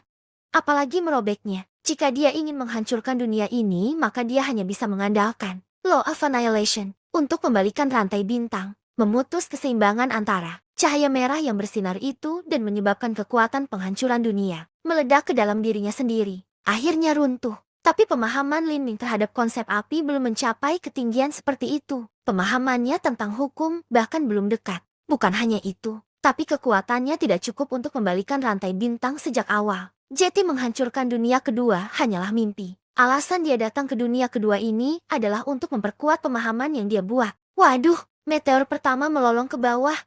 apalagi merobeknya. Jika dia ingin menghancurkan dunia ini, maka dia hanya bisa mengandalkan Law of Annihilation untuk membalikan rantai bintang, memutus keseimbangan antara cahaya merah yang bersinar itu dan menyebabkan kekuatan penghancuran dunia meledak ke dalam dirinya sendiri. Akhirnya runtuh. Tapi pemahaman Lin Ming terhadap konsep api belum mencapai ketinggian seperti itu. Pemahamannya tentang hukum bahkan belum dekat. Bukan hanya itu, tapi kekuatannya tidak cukup untuk membalikan rantai bintang sejak awal. Jeti menghancurkan dunia kedua hanyalah mimpi. Alasan dia datang ke dunia kedua ini adalah untuk memperkuat pemahaman yang dia buat. Waduh, meteor pertama melolong ke bawah,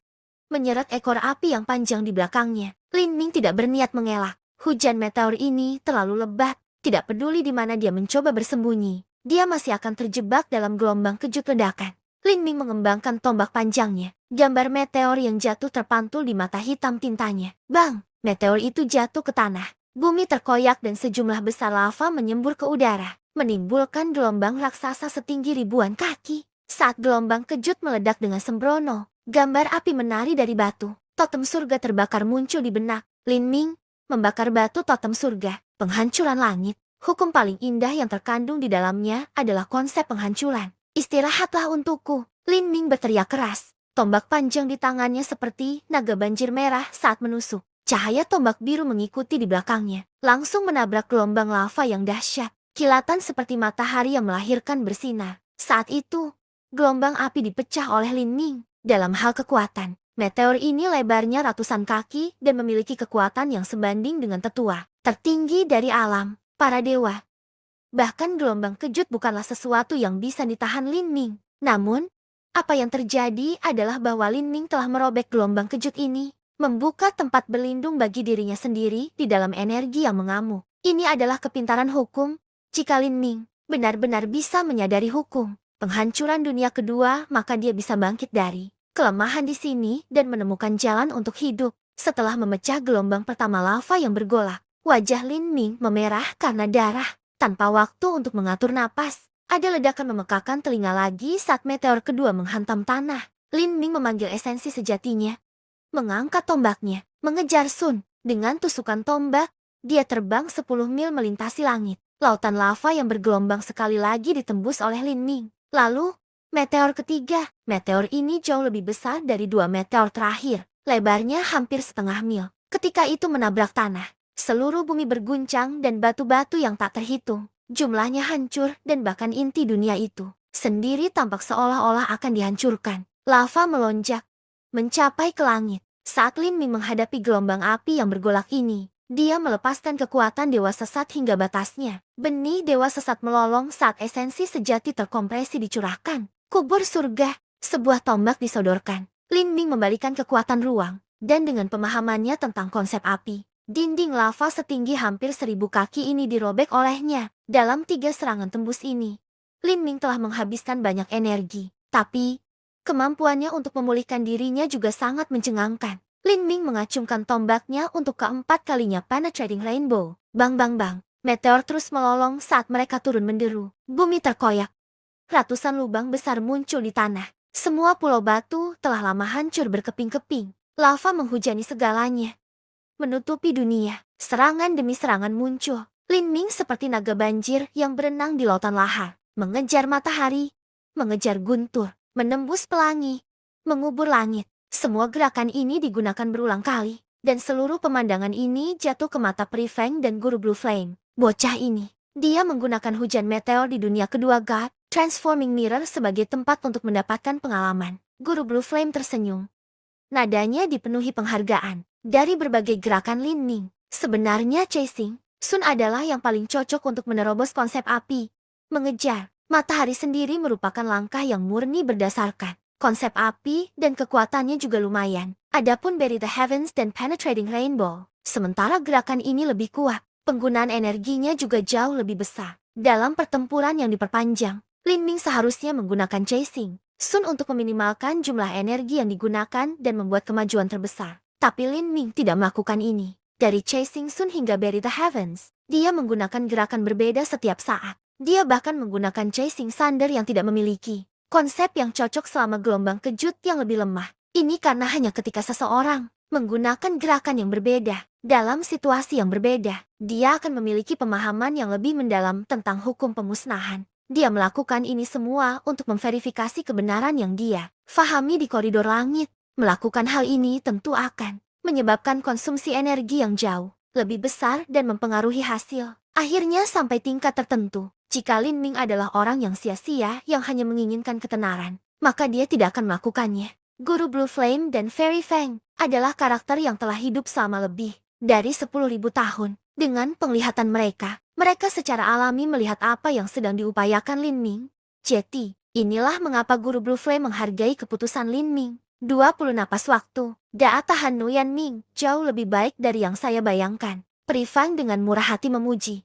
menyeret ekor api yang panjang di belakangnya. Lin Ming tidak berniat mengelak. Hujan meteor ini terlalu lebat. Tidak peduli di mana dia mencoba bersembunyi, dia masih akan terjebak dalam gelombang kejut ledakan. Lin Ming mengembangkan tombak panjangnya. Gambar meteor yang jatuh terpantul di mata hitam tintanya. Bang! Meteor itu jatuh ke tanah. Bumi terkoyak dan sejumlah besar lava menyembur ke udara, menimbulkan gelombang raksasa setinggi ribuan kaki. Saat gelombang kejut meledak dengan sembrono, gambar api menari dari batu. Totem surga terbakar muncul di benak Lin Ming. Membakar batu totem surga, penghancuran langit. Hukum paling indah yang terkandung di dalamnya adalah konsep penghancuran. Istirahatlah untukku. Lin Ming berteriak keras. Tombak panjang di tangannya seperti naga banjir merah saat menusuk. Cahaya tombak biru mengikuti di belakangnya, langsung menabrak gelombang lava yang dahsyat. Kilatan seperti matahari yang melahirkan bersinar. Saat itu, gelombang api dipecah oleh Lin Ming. Dalam hal kekuatan, meteor ini lebarnya ratusan kaki dan memiliki kekuatan yang sebanding dengan tetua tertinggi dari alam, para dewa. Bahkan gelombang kejut bukanlah sesuatu yang bisa ditahan Lin Ming. Namun, apa yang terjadi adalah bahwa Lin Ming telah merobek gelombang kejut ini, membuka tempat berlindung bagi dirinya sendiri di dalam energi yang mengamuk. Ini adalah kepintaran hukum. Jika Lin Ming benar-benar bisa menyadari hukum penghancuran dunia kedua, maka dia bisa bangkit dari kelemahan di sini dan menemukan jalan untuk hidup. Setelah memecah gelombang pertama lava yang bergolak, wajah Lin Ming memerah karena darah. Tanpa waktu untuk mengatur napas, ada ledakan memekakan telinga lagi saat meteor kedua menghantam tanah. Lin Ming memanggil esensi sejatinya, mengangkat tombaknya, mengejar Sun. Dengan tusukan tombak, dia terbang 10 mil melintasi langit. Lautan lava yang bergelombang sekali lagi ditembus oleh Lin Ming. Lalu, meteor ketiga. Meteor ini jauh lebih besar dari dua meteor terakhir. Lebarnya hampir setengah mil. Ketika itu menabrak tanah, seluruh bumi berguncang dan batu-batu yang tak terhitung jumlahnya hancur dan bahkan inti dunia itu sendiri tampak seolah-olah akan dihancurkan. Lava melonjak, mencapai ke langit. Saat Lin Ming menghadapi gelombang api yang bergolak ini, dia melepaskan kekuatan dewa sesat hingga batasnya. Benih dewa sesat melolong saat esensi sejati terkompresi dicurahkan. Kubur surga, sebuah tombak disodorkan. Lin Ming membalikan kekuatan ruang, dan dengan pemahamannya tentang konsep api, dinding lava setinggi hampir 1000 kaki ini dirobek olehnya. Dalam 3 serangan tembus ini, Lin Ming telah menghabiskan banyak energi, tapi kemampuannya untuk memulihkan dirinya juga sangat mencengangkan. Lin Ming mengacungkan tombaknya untuk keempat kalinya Penetrating Rainbow. Bang bang bang, meteor terus melolong saat mereka turun menderu. Bumi terkoyak. Ratusan lubang besar muncul di tanah. Semua pulau batu telah lama hancur berkeping-keping. Lava menghujani segalanya, menutupi dunia. Serangan demi serangan muncul. Lin Ming seperti naga banjir yang berenang di lautan lahar, mengejar matahari, mengejar guntur, menembus pelangi, mengubur langit. Semua gerakan ini digunakan berulang kali, dan seluruh pemandangan ini jatuh ke mata Pri Feng dan Guru Blue Flame. Bocah ini, dia menggunakan hujan meteor di dunia kedua God Transforming Mirror sebagai tempat untuk mendapatkan pengalaman. Guru Blue Flame tersenyum. Nadanya dipenuhi penghargaan. Dari berbagai gerakan Lin Ming, sebenarnya Chasing Sun adalah yang paling cocok untuk menerobos konsep api. Mengejar matahari sendiri merupakan langkah yang murni berdasarkan konsep api dan kekuatannya juga lumayan. Adapun Bury the Heavens dan Penetrating Rainbow, sementara gerakan ini lebih kuat, penggunaan energinya juga jauh lebih besar. Dalam pertempuran yang diperpanjang, Lin Ming seharusnya menggunakan Chasing Sun untuk meminimalkan jumlah energi yang digunakan dan membuat kemajuan terbesar. Tapi Lin Ming tidak melakukan ini. Dari Chasing Sun hingga Bury the Heavens, dia menggunakan gerakan berbeda setiap saat. Dia bahkan menggunakan Chasing Thunder yang tidak memiliki konsep yang cocok selama gelombang kejut yang lebih lemah. Ini karena hanya ketika seseorang menggunakan gerakan yang berbeda dalam situasi yang berbeda, dia akan memiliki pemahaman yang lebih mendalam tentang hukum pemusnahan. Dia melakukan ini semua untuk memverifikasi kebenaran yang dia fahami di koridor langit. Melakukan hal ini tentu akan menyebabkan konsumsi energi yang jauh lebih besar dan mempengaruhi hasil. Akhirnya sampai tingkat tertentu, jika Lin Ming adalah orang yang sia-sia yang hanya menginginkan ketenaran, maka dia tidak akan melakukannya. Guru Blue Flame dan Fairy Fang adalah karakter yang telah hidup selama lebih dari 10.000 tahun. Dengan penglihatan mereka, mereka secara alami melihat apa yang sedang diupayakan Lin Ming. Jadi, inilah mengapa Guru Blue Flame menghargai keputusan Lin Ming. 20 napas waktu. Da tahan Nuyan Ming, jauh lebih baik dari yang saya bayangkan. Pri Fang dengan murah hati memuji.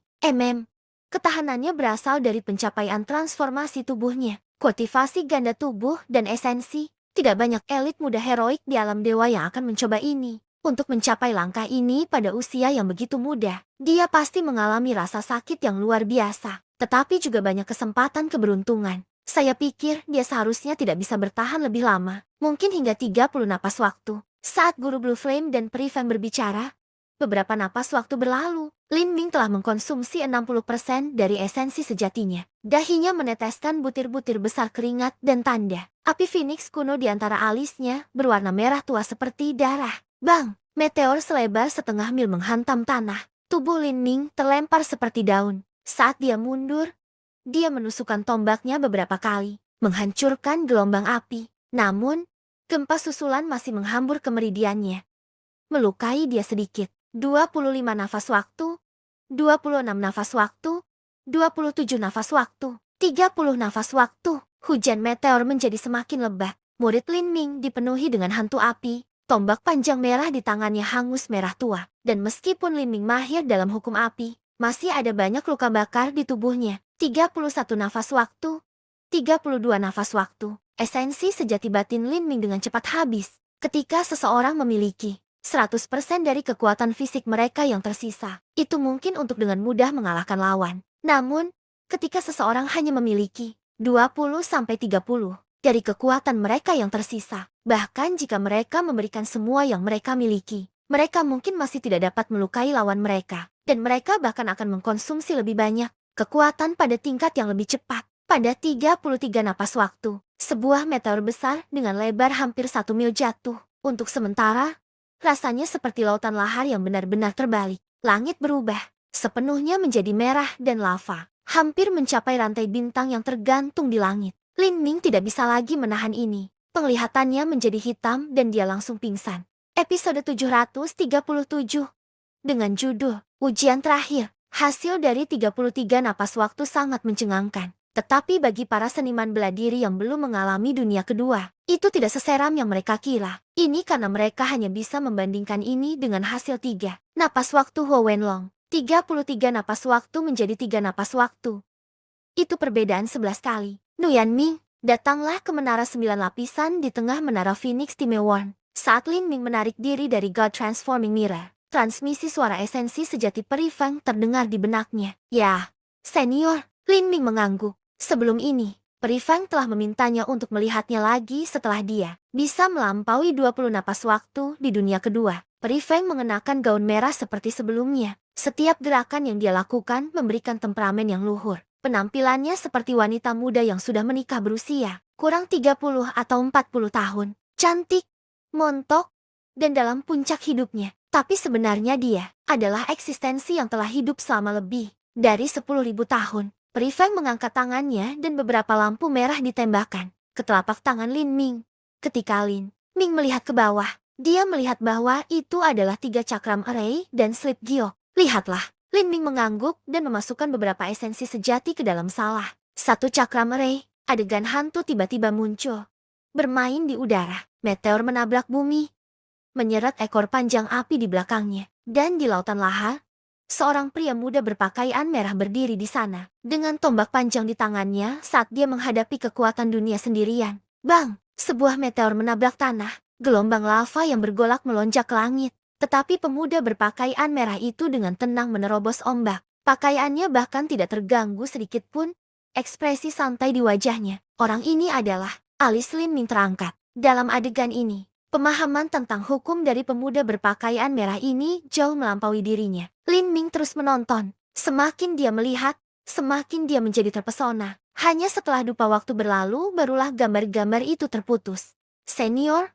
Ketahanannya berasal dari pencapaian transformasi tubuhnya, kultivasi ganda tubuh dan esensi. Tidak banyak elit muda heroik di alam dewa yang akan mencoba ini. Untuk mencapai langkah ini pada usia yang begitu muda, dia pasti mengalami rasa sakit yang luar biasa. Tetapi juga banyak kesempatan keberuntungan. Saya pikir dia seharusnya tidak bisa bertahan lebih lama, mungkin hingga 30 napas waktu. Saat Guru Blue Flame dan Pri Fang berbicara, beberapa napas waktu berlalu. Lin Ming telah mengkonsumsi 60% dari esensi sejatinya. Dahinya meneteskan butir-butir besar keringat dan tanda. Api Phoenix kuno di antara alisnya berwarna merah tua seperti darah. Bang! Meteor selebar setengah mil menghantam tanah. Tubuh Lin Ming terlempar seperti daun. Saat dia mundur, dia menusukkan tombaknya beberapa kali, menghancurkan gelombang api. Namun, gempa susulan masih menghambur ke meridiannya, melukai dia sedikit. 25 nafas waktu, 26 nafas waktu, 27 nafas waktu, 30 nafas waktu. Hujan meteor menjadi semakin lebat. Murid Lin Ming dipenuhi dengan hantu api. Tombak panjang merah di tangannya hangus merah tua. Dan meskipun Lin Ming mahir dalam hukum api, masih ada banyak luka bakar di tubuhnya. 31 nafas waktu, 32 nafas waktu. Esensi sejati batin Lin Ming dengan cepat habis. Ketika seseorang memiliki 100% dari kekuatan fisik mereka yang tersisa, itu mungkin untuk dengan mudah mengalahkan lawan. Namun, ketika seseorang hanya memiliki 20-30 dari kekuatan mereka yang tersisa, bahkan jika mereka memberikan semua yang mereka miliki, mereka mungkin masih tidak dapat melukai lawan mereka, dan mereka bahkan akan mengkonsumsi lebih banyak kekuatan pada tingkat yang lebih cepat. Pada 33 napas waktu, sebuah meteor besar dengan lebar hampir 1 mil jatuh. Untuk sementara, rasanya seperti lautan lahar yang benar-benar terbalik. Langit berubah, sepenuhnya menjadi merah dan lava, hampir mencapai rantai bintang yang tergantung di langit. Lin Ming tidak bisa lagi menahan ini. Penglihatannya menjadi hitam dan dia langsung pingsan. Episode 737 dengan judul Ujian Terakhir. Hasil dari 33 napas waktu sangat mencengangkan. Tetapi bagi para seniman bela diri yang belum mengalami dunia kedua, itu tidak seseram yang mereka kira. Ini karena mereka hanya bisa membandingkan ini dengan hasil 3 napas waktu Huo Wenlong. 33 napas waktu menjadi 3 napas waktu. Itu perbedaan 11 kali. Nuyan Ming, datanglah ke menara 9 lapisan di tengah menara Phoenix Timeworm. Saat Lin Ming menarik diri dari God Transforming Mirror, transmisi suara esensi sejati Pri Fang terdengar di benaknya. Ya, senior, Lin Ming mengangguk. Sebelum ini, Pri Fang telah memintanya untuk melihatnya lagi setelah dia bisa melampaui 20 napas waktu di dunia kedua. Pri Fang mengenakan gaun merah seperti sebelumnya. Setiap gerakan yang dia lakukan memberikan temperamen yang luhur. Penampilannya seperti wanita muda yang sudah menikah berusia kurang 30 atau 40 tahun. Cantik, montok, dan dalam puncak hidupnya. Tapi sebenarnya dia adalah eksistensi yang telah hidup selama lebih dari 10.000 tahun. Pri Fang mengangkat tangannya dan beberapa lampu merah ditembakkan ke telapak tangan Lin Ming. Ketika Lin Ming melihat ke bawah, dia melihat bahwa itu adalah 3 cakram array dan slip giok. Lihatlah, Lin Ming mengangguk dan memasukkan beberapa esensi sejati ke dalam salah 1 cakram array. Adegan hantu tiba-tiba muncul, bermain di udara. Meteor menabrak bumi, menyeret ekor panjang api di belakangnya. Dan di lautan lahar, seorang pria muda berpakaian merah berdiri di sana, dengan tombak panjang di tangannya saat dia menghadapi kekuatan dunia sendirian. Bang! Sebuah meteor menabrak tanah, gelombang lava yang bergolak melonjak ke langit. Tetapi pemuda berpakaian merah itu dengan tenang menerobos ombak. Pakaiannya bahkan tidak terganggu sedikit pun. Ekspresi santai di wajahnya. Orang ini adalah alis Lin Ming terangkat. Dalam adegan ini, pemahaman tentang hukum dari pemuda berpakaian merah ini jauh melampaui dirinya. Lin Ming terus menonton. Semakin dia melihat, semakin dia menjadi terpesona. Hanya setelah dupa waktu berlalu, barulah gambar-gambar itu terputus. Senior,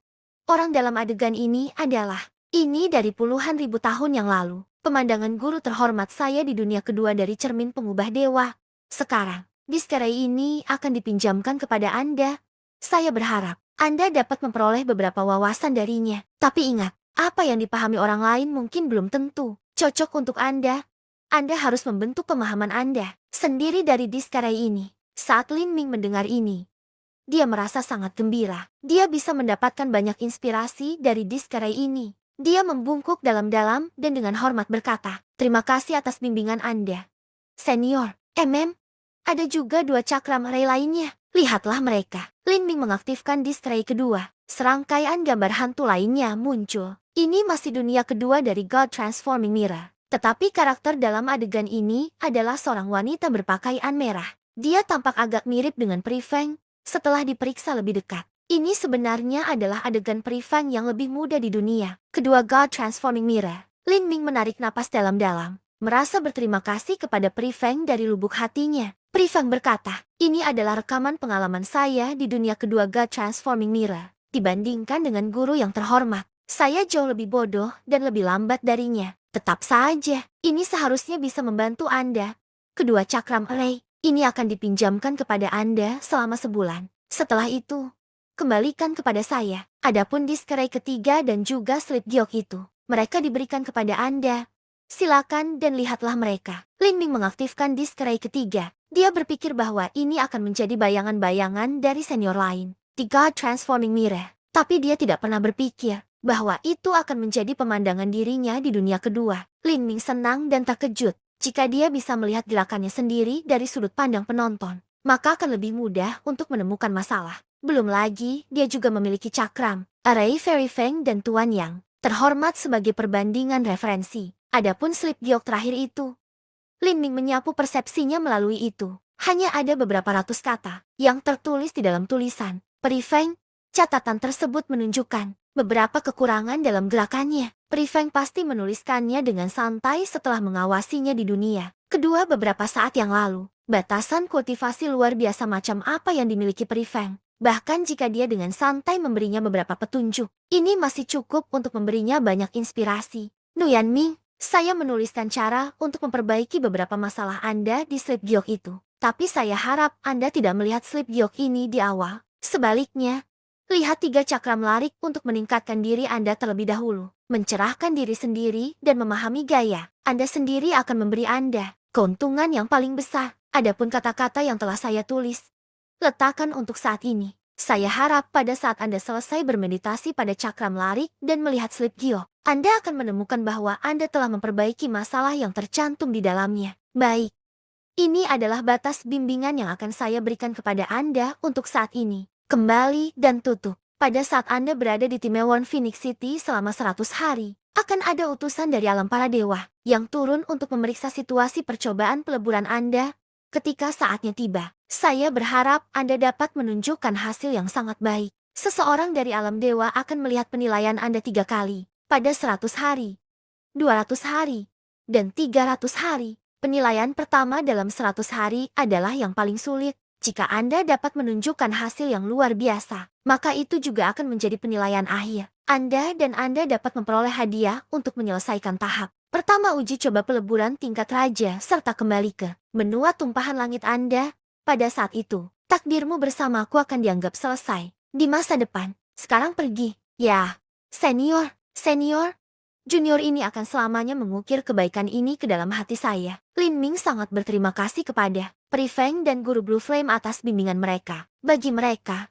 orang dalam adegan ini adalah ini dari puluhan ribu tahun yang lalu. Pemandangan guru terhormat saya di dunia kedua dari cermin pengubah dewa. Sekarang, Diskerai ini akan dipinjamkan kepada Anda. Saya berharap Anda dapat memperoleh beberapa wawasan darinya. Tapi ingat, apa yang dipahami orang lain mungkin belum tentu cocok untuk Anda. Anda harus membentuk pemahaman Anda sendiri dari Diskerai ini. Saat Lin Ming mendengar ini, dia merasa sangat gembira. Dia bisa mendapatkan banyak inspirasi dari Diskerai ini. Dia membungkuk dalam-dalam dan dengan hormat berkata, "Terima kasih atas bimbingan Anda, Senior." Ada juga 2 cakram ray lainnya. Lihatlah mereka. Lin Ming mengaktifkan Diskerai kedua. Serangkaian gambar hantu lainnya muncul. Ini masih dunia kedua dari God Transforming Mirror. Tetapi karakter dalam adegan ini adalah seorang wanita berpakaian merah. Dia tampak agak mirip dengan Pri Feng setelah diperiksa lebih dekat. Ini sebenarnya adalah adegan Pri Feng yang lebih muda di dunia kedua God Transforming Mirror. Lin Ming menarik napas dalam-dalam, merasa berterima kasih kepada Pri Feng dari lubuk hatinya. Pri Feng berkata, "Ini adalah rekaman pengalaman saya di dunia kedua God Transforming Mirror. Dibandingkan dengan guru yang terhormat, saya jauh lebih bodoh dan lebih lambat darinya. Tetap saja, ini seharusnya bisa membantu Anda. Kedua cakram ray ini akan dipinjamkan kepada Anda selama sebulan. Setelah itu, kembalikan kepada saya. Adapun Diskerai ketiga dan juga slip giok itu, mereka diberikan kepada Anda. Silakan dan lihatlah mereka." Lin Ming mengaktifkan Diskerai ketiga. Dia berpikir bahwa ini akan menjadi bayangan-bayangan dari senior lain di God Transforming Mirror. Tapi dia tidak pernah berpikir bahwa itu akan menjadi pemandangan dirinya di dunia kedua. Lin Ming senang dan terkejut. Jika dia bisa melihat gerakannya sendiri dari sudut pandang penonton, maka akan lebih mudah untuk menemukan masalah. Belum lagi, dia juga memiliki cakram, Array Fairy Feng dan Tuan Yang, terhormat sebagai perbandingan referensi. Adapun slip giok terakhir itu, Lin Ming menyapu persepsinya melalui itu. Hanya ada beberapa ratus kata yang tertulis di dalam tulisan Pri Feng. Catatan tersebut menunjukkan beberapa kekurangan dalam gerakannya. Pri Feng pasti menuliskannya dengan santai setelah mengawasinya di dunia kedua beberapa saat yang lalu. Batasan kultivasi luar biasa macam apa yang dimiliki Pri Feng. Bahkan jika dia dengan santai memberinya beberapa petunjuk, ini masih cukup untuk memberinya banyak inspirasi. Nuyan Ming, saya menuliskan cara untuk memperbaiki beberapa masalah Anda di slip giok itu. Tapi saya harap Anda tidak melihat slip giok ini di awal. Sebaliknya, lihat 3 cakram larik untuk meningkatkan diri Anda terlebih dahulu. Mencerahkan diri sendiri dan memahami gaya Anda sendiri akan memberi Anda keuntungan yang paling besar. Adapun kata-kata yang telah saya tulis, letakkan untuk saat ini. Saya harap pada saat Anda selesai bermeditasi pada cakram larik dan melihat slip giok, Anda akan menemukan bahwa Anda telah memperbaiki masalah yang tercantum di dalamnya. Baik. Ini adalah batas bimbingan yang akan saya berikan kepada Anda untuk saat ini. Kembali dan tutup. Pada saat Anda berada di Timewon Phoenix City selama 100 hari, akan ada utusan dari alam para dewa yang turun untuk memeriksa situasi percobaan peleburan Anda. Ketika saatnya tiba, saya berharap Anda dapat menunjukkan hasil yang sangat baik. Seseorang dari alam dewa akan melihat penilaian Anda 3 kali, pada 100 hari, 200 hari, dan 300 hari. Penilaian pertama dalam 100 hari adalah yang paling sulit. Jika Anda dapat menunjukkan hasil yang luar biasa, maka itu juga akan menjadi penilaian akhir. Anda dapat memperoleh hadiah untuk menyelesaikan tahap pertama uji coba peleburan tingkat raja serta kembali ke benua tumpahan langit Anda. Pada saat itu, takdirmu bersamaku akan dianggap selesai di masa depan. Sekarang pergi. Ya, senior, junior ini akan selamanya mengukir kebaikan ini ke dalam hati saya. Lin Ming sangat berterima kasih kepada Pri Feng dan Guru Blue Flame atas bimbingan mereka. Bagi mereka,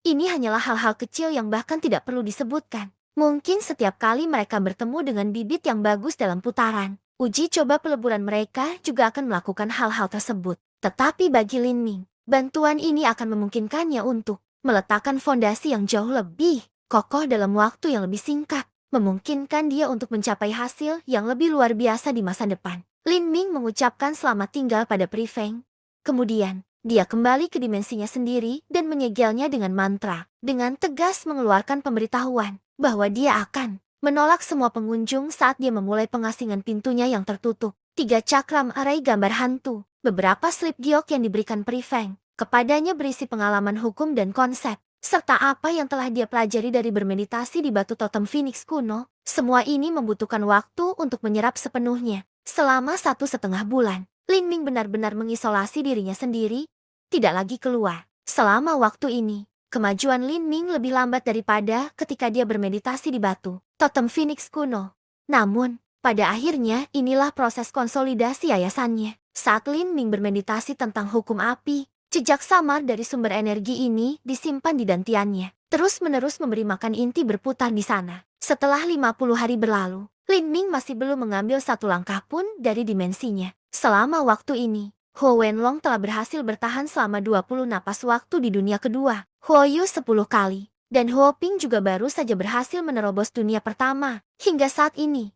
ini hanyalah hal-hal kecil yang bahkan tidak perlu disebutkan. Mungkin setiap kali mereka bertemu dengan bibit yang bagus dalam putaran uji coba peleburan, mereka juga akan melakukan hal-hal tersebut. Tetapi bagi Lin Ming, bantuan ini akan memungkinkannya untuk meletakkan fondasi yang jauh lebih kokoh dalam waktu yang lebih singkat. memungkinkan dia untuk mencapai hasil yang lebih luar biasa di masa depan. Lin Ming mengucapkan selamat tinggal pada Pri Feng. Kemudian, dia kembali ke dimensinya sendiri dan menyegelnya dengan mantra, dengan tegas mengeluarkan pemberitahuan bahwa dia akan menolak semua pengunjung saat dia memulai pengasingan pintunya yang tertutup. 3 cakram array gambar hantu, beberapa slip giok yang diberikan Pri Feng kepadanya berisi pengalaman hukum dan konsep, serta apa yang telah dia pelajari dari bermeditasi di batu totem Phoenix kuno. Semua ini membutuhkan waktu untuk menyerap sepenuhnya. Selama 1,5 bulan, Lin Ming benar-benar mengisolasi dirinya sendiri, tidak lagi keluar. Selama waktu ini, kemajuan Lin Ming lebih lambat daripada ketika dia bermeditasi di batu totem Phoenix kuno. Namun, pada akhirnya inilah proses konsolidasi yayasannya. Saat Lin Ming bermeditasi tentang hukum api, jejak samar dari sumber energi ini disimpan di dantiannya, terus-menerus memberi makan inti berputar di sana. Setelah 50 hari berlalu, Lin Ming masih belum mengambil satu langkah pun dari dimensinya. Selama waktu ini, Huo Wenlong telah berhasil bertahan selama 20 napas waktu di dunia kedua, Huo Yu 10 kali, dan Huo Ping juga baru saja berhasil menerobos dunia pertama. Hingga saat ini,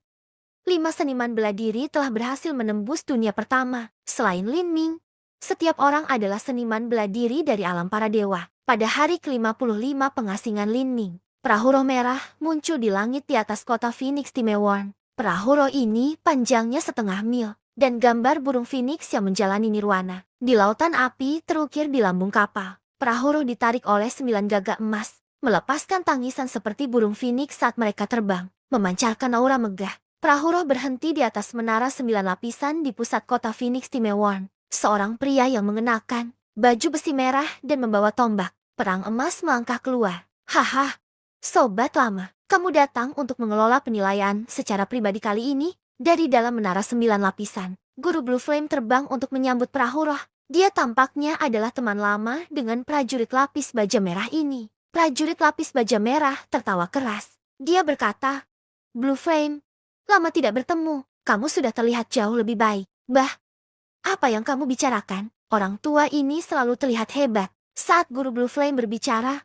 5 seniman bela diri telah berhasil menembus dunia pertama. Selain Lin Ming, setiap orang adalah seniman bela diri dari alam para dewa. Pada hari ke-55 pengasingan Lin Ming, perahu roh merah muncul di langit di atas kota Phoenix Timeworm. Perahu roh ini panjangnya 0,5 mil, dan gambar burung Phoenix yang menjalani nirwana. Di lautan api terukir di lambung kapal, perahu roh ditarik oleh 9 gagak emas, melepaskan tangisan seperti burung Phoenix saat mereka terbang, memancarkan aura megah. Perahu roh berhenti di atas menara 9 lapisan di pusat kota Phoenix Timeworm. Seorang pria yang mengenakan baju besi merah dan membawa tombak perang emas melangkah keluar. Haha, sobat lama, kamu datang untuk mengelola penilaian secara pribadi kali ini? Dari dalam menara 9 lapisan, Guru Blue Flame terbang untuk menyambut perahu roh. Dia tampaknya adalah teman lama dengan prajurit lapis baja merah ini. Prajurit lapis baja merah tertawa keras. Dia berkata, Blue Flame, lama tidak bertemu, kamu sudah terlihat jauh lebih baik. Apa yang kamu bicarakan? Orang tua ini selalu terlihat hebat. Saat Guru Blue Flame berbicara,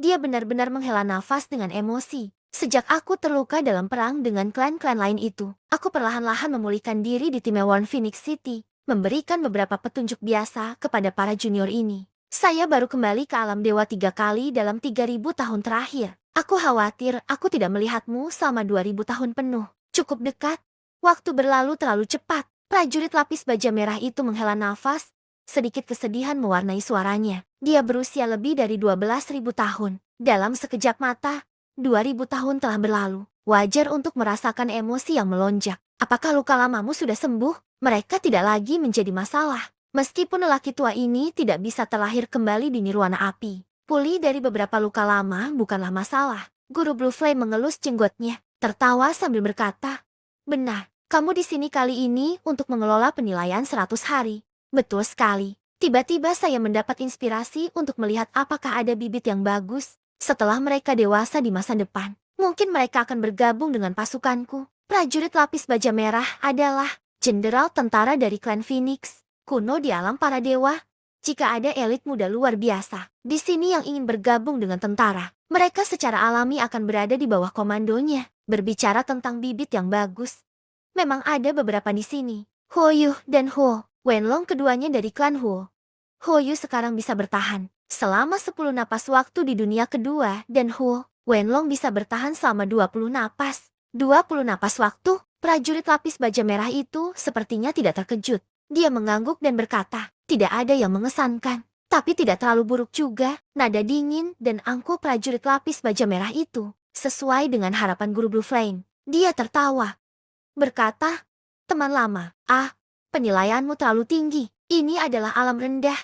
dia benar-benar menghela nafas dengan emosi. Sejak aku terluka dalam perang dengan klan-klan lain itu, aku perlahan-lahan memulihkan diri di Timeworm Phoenix City, memberikan beberapa petunjuk biasa kepada para junior ini. Saya baru kembali ke alam dewa 3 kali dalam 3.000 tahun terakhir. Aku khawatir aku tidak melihatmu selama 2.000 tahun penuh. Cukup dekat. Waktu berlalu terlalu cepat. Prajurit lapis baja merah itu menghela nafas. Sedikit kesedihan mewarnai suaranya. Dia berusia lebih dari 12.000 tahun. Dalam sekejap mata, 2.000 tahun telah berlalu. Wajar untuk merasakan emosi yang melonjak. Apakah luka lamamu sudah sembuh? Mereka tidak lagi menjadi masalah. Meskipun lelaki tua ini tidak bisa terlahir kembali di nirwana api, pulih dari beberapa luka lama bukanlah masalah. Guru Blue Flame mengelus jenggotnya, tertawa sambil berkata, benar, kamu di sini kali ini untuk mengelola penilaian 100 hari. Betul sekali. Tiba-tiba saya mendapat inspirasi untuk melihat apakah ada bibit yang bagus. Setelah mereka dewasa di masa depan, mungkin mereka akan bergabung dengan pasukanku. Prajurit lapis baja merah adalah jenderal tentara dari klan Phoenix kuno di alam para dewa. Jika ada elit muda luar biasa di sini yang ingin bergabung dengan tentara, mereka secara alami akan berada di bawah komandonya. Berbicara tentang bibit yang bagus, memang ada beberapa di sini. Huo Yu dan Huo Wenlong keduanya dari klan Huo. Huo Yu sekarang bisa bertahan selama 10 napas waktu di dunia kedua dan Huo Wenlong bisa bertahan selama 20 napas. 20 napas waktu? Prajurit lapis baja merah itu sepertinya tidak terkejut. Dia mengangguk dan berkata, tidak ada yang mengesankan, tapi tidak terlalu buruk juga. Nada dingin dan angkuh prajurit lapis baja merah itu sesuai dengan harapan Guru Blue Flame. Dia tertawa, berkata, teman lama, penilaianmu terlalu tinggi. Ini adalah alam rendah,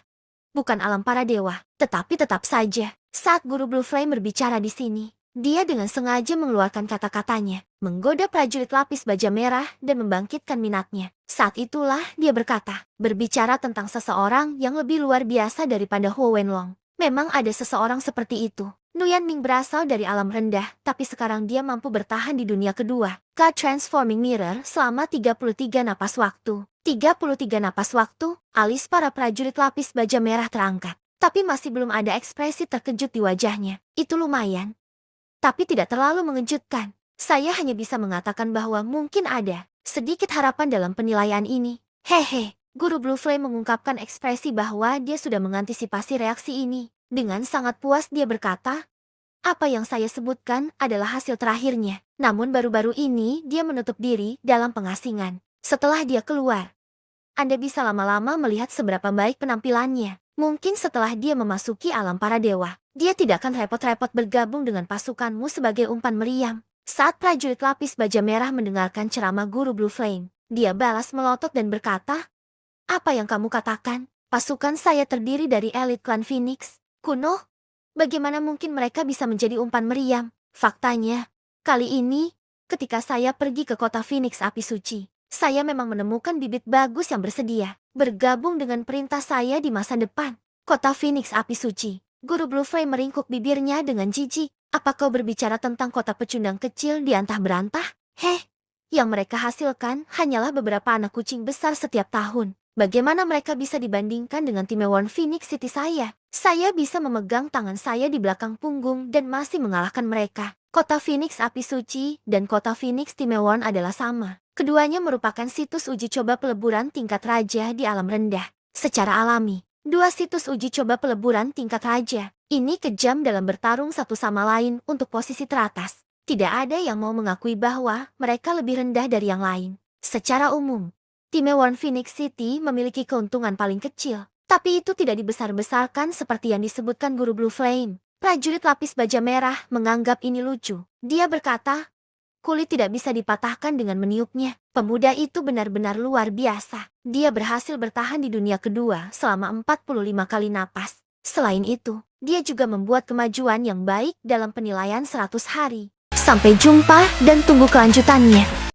bukan alam para dewa. Tetapi tetap saja, saat Guru Blue Flame berbicara di sini, dia dengan sengaja mengeluarkan kata-katanya, menggoda prajurit lapis baja merah dan membangkitkan minatnya. Saat itulah dia berkata, berbicara tentang seseorang yang lebih luar biasa daripada Huo Wenlong. Memang ada seseorang seperti itu. Nuyan Ming berasal dari alam rendah, tapi sekarang dia mampu bertahan di dunia kedua. God Transforming Mirror selama 33 napas waktu. 33 napas waktu, alis para prajurit lapis baja merah terangkat. Tapi masih belum ada ekspresi terkejut di wajahnya. Itu lumayan, tapi tidak terlalu mengejutkan. Saya hanya bisa mengatakan bahwa mungkin ada sedikit harapan dalam penilaian ini. Hehe, Guru Blue Flame mengungkapkan ekspresi bahwa dia sudah mengantisipasi reaksi ini. Dengan sangat puas dia berkata, apa yang saya sebutkan adalah hasil terakhirnya. Namun baru-baru ini dia menutup diri dalam pengasingan. Setelah dia keluar, Anda bisa lama-lama melihat seberapa baik penampilannya. Mungkin setelah dia memasuki alam para dewa, dia tidak akan repot-repot bergabung dengan pasukanmu sebagai umpan meriam. Saat prajurit lapis baja merah mendengarkan ceramah Guru Blue Flame, dia balas melotot dan berkata, apa yang kamu katakan? Pasukan saya terdiri dari elit klan Phoenix. Kuno? Bagaimana mungkin mereka bisa menjadi umpan meriam? Faktanya, kali ini, ketika saya pergi ke kota Phoenix Api Suci, saya memang menemukan bibit bagus yang bersedia bergabung dengan perintah saya di masa depan. Kota Phoenix Api Suci. Guru Blue Flame meringkuk bibirnya dengan jijik. Apa kau berbicara tentang kota pecundang kecil di antah berantah? Yang mereka hasilkan hanyalah beberapa anak kucing besar setiap tahun. Bagaimana mereka bisa dibandingkan dengan Timewon Phoenix City saya? Saya bisa memegang tangan saya di belakang punggung dan masih mengalahkan mereka. Kota Phoenix Api Suci dan kota Phoenix Timewon adalah sama. Keduanya merupakan situs uji coba peleburan tingkat raja di alam rendah. Secara alami, dua situs uji coba peleburan tingkat raja ini kejam dalam bertarung satu sama lain untuk posisi teratas. Tidak ada yang mau mengakui bahwa mereka lebih rendah dari yang lain. Secara umum, Timewon Phoenix City memiliki keuntungan paling kecil. Tapi itu tidak dibesar-besarkan seperti yang disebutkan Guru Blue Flame. Prajurit lapis baja merah menganggap ini lucu. Dia berkata, kulit tidak bisa dipatahkan dengan meniupnya. Pemuda itu benar-benar luar biasa. Dia berhasil bertahan di dunia kedua selama 45 kali napas. Selain itu, dia juga membuat kemajuan yang baik dalam penilaian 100 hari. Sampai jumpa dan tunggu kelanjutannya.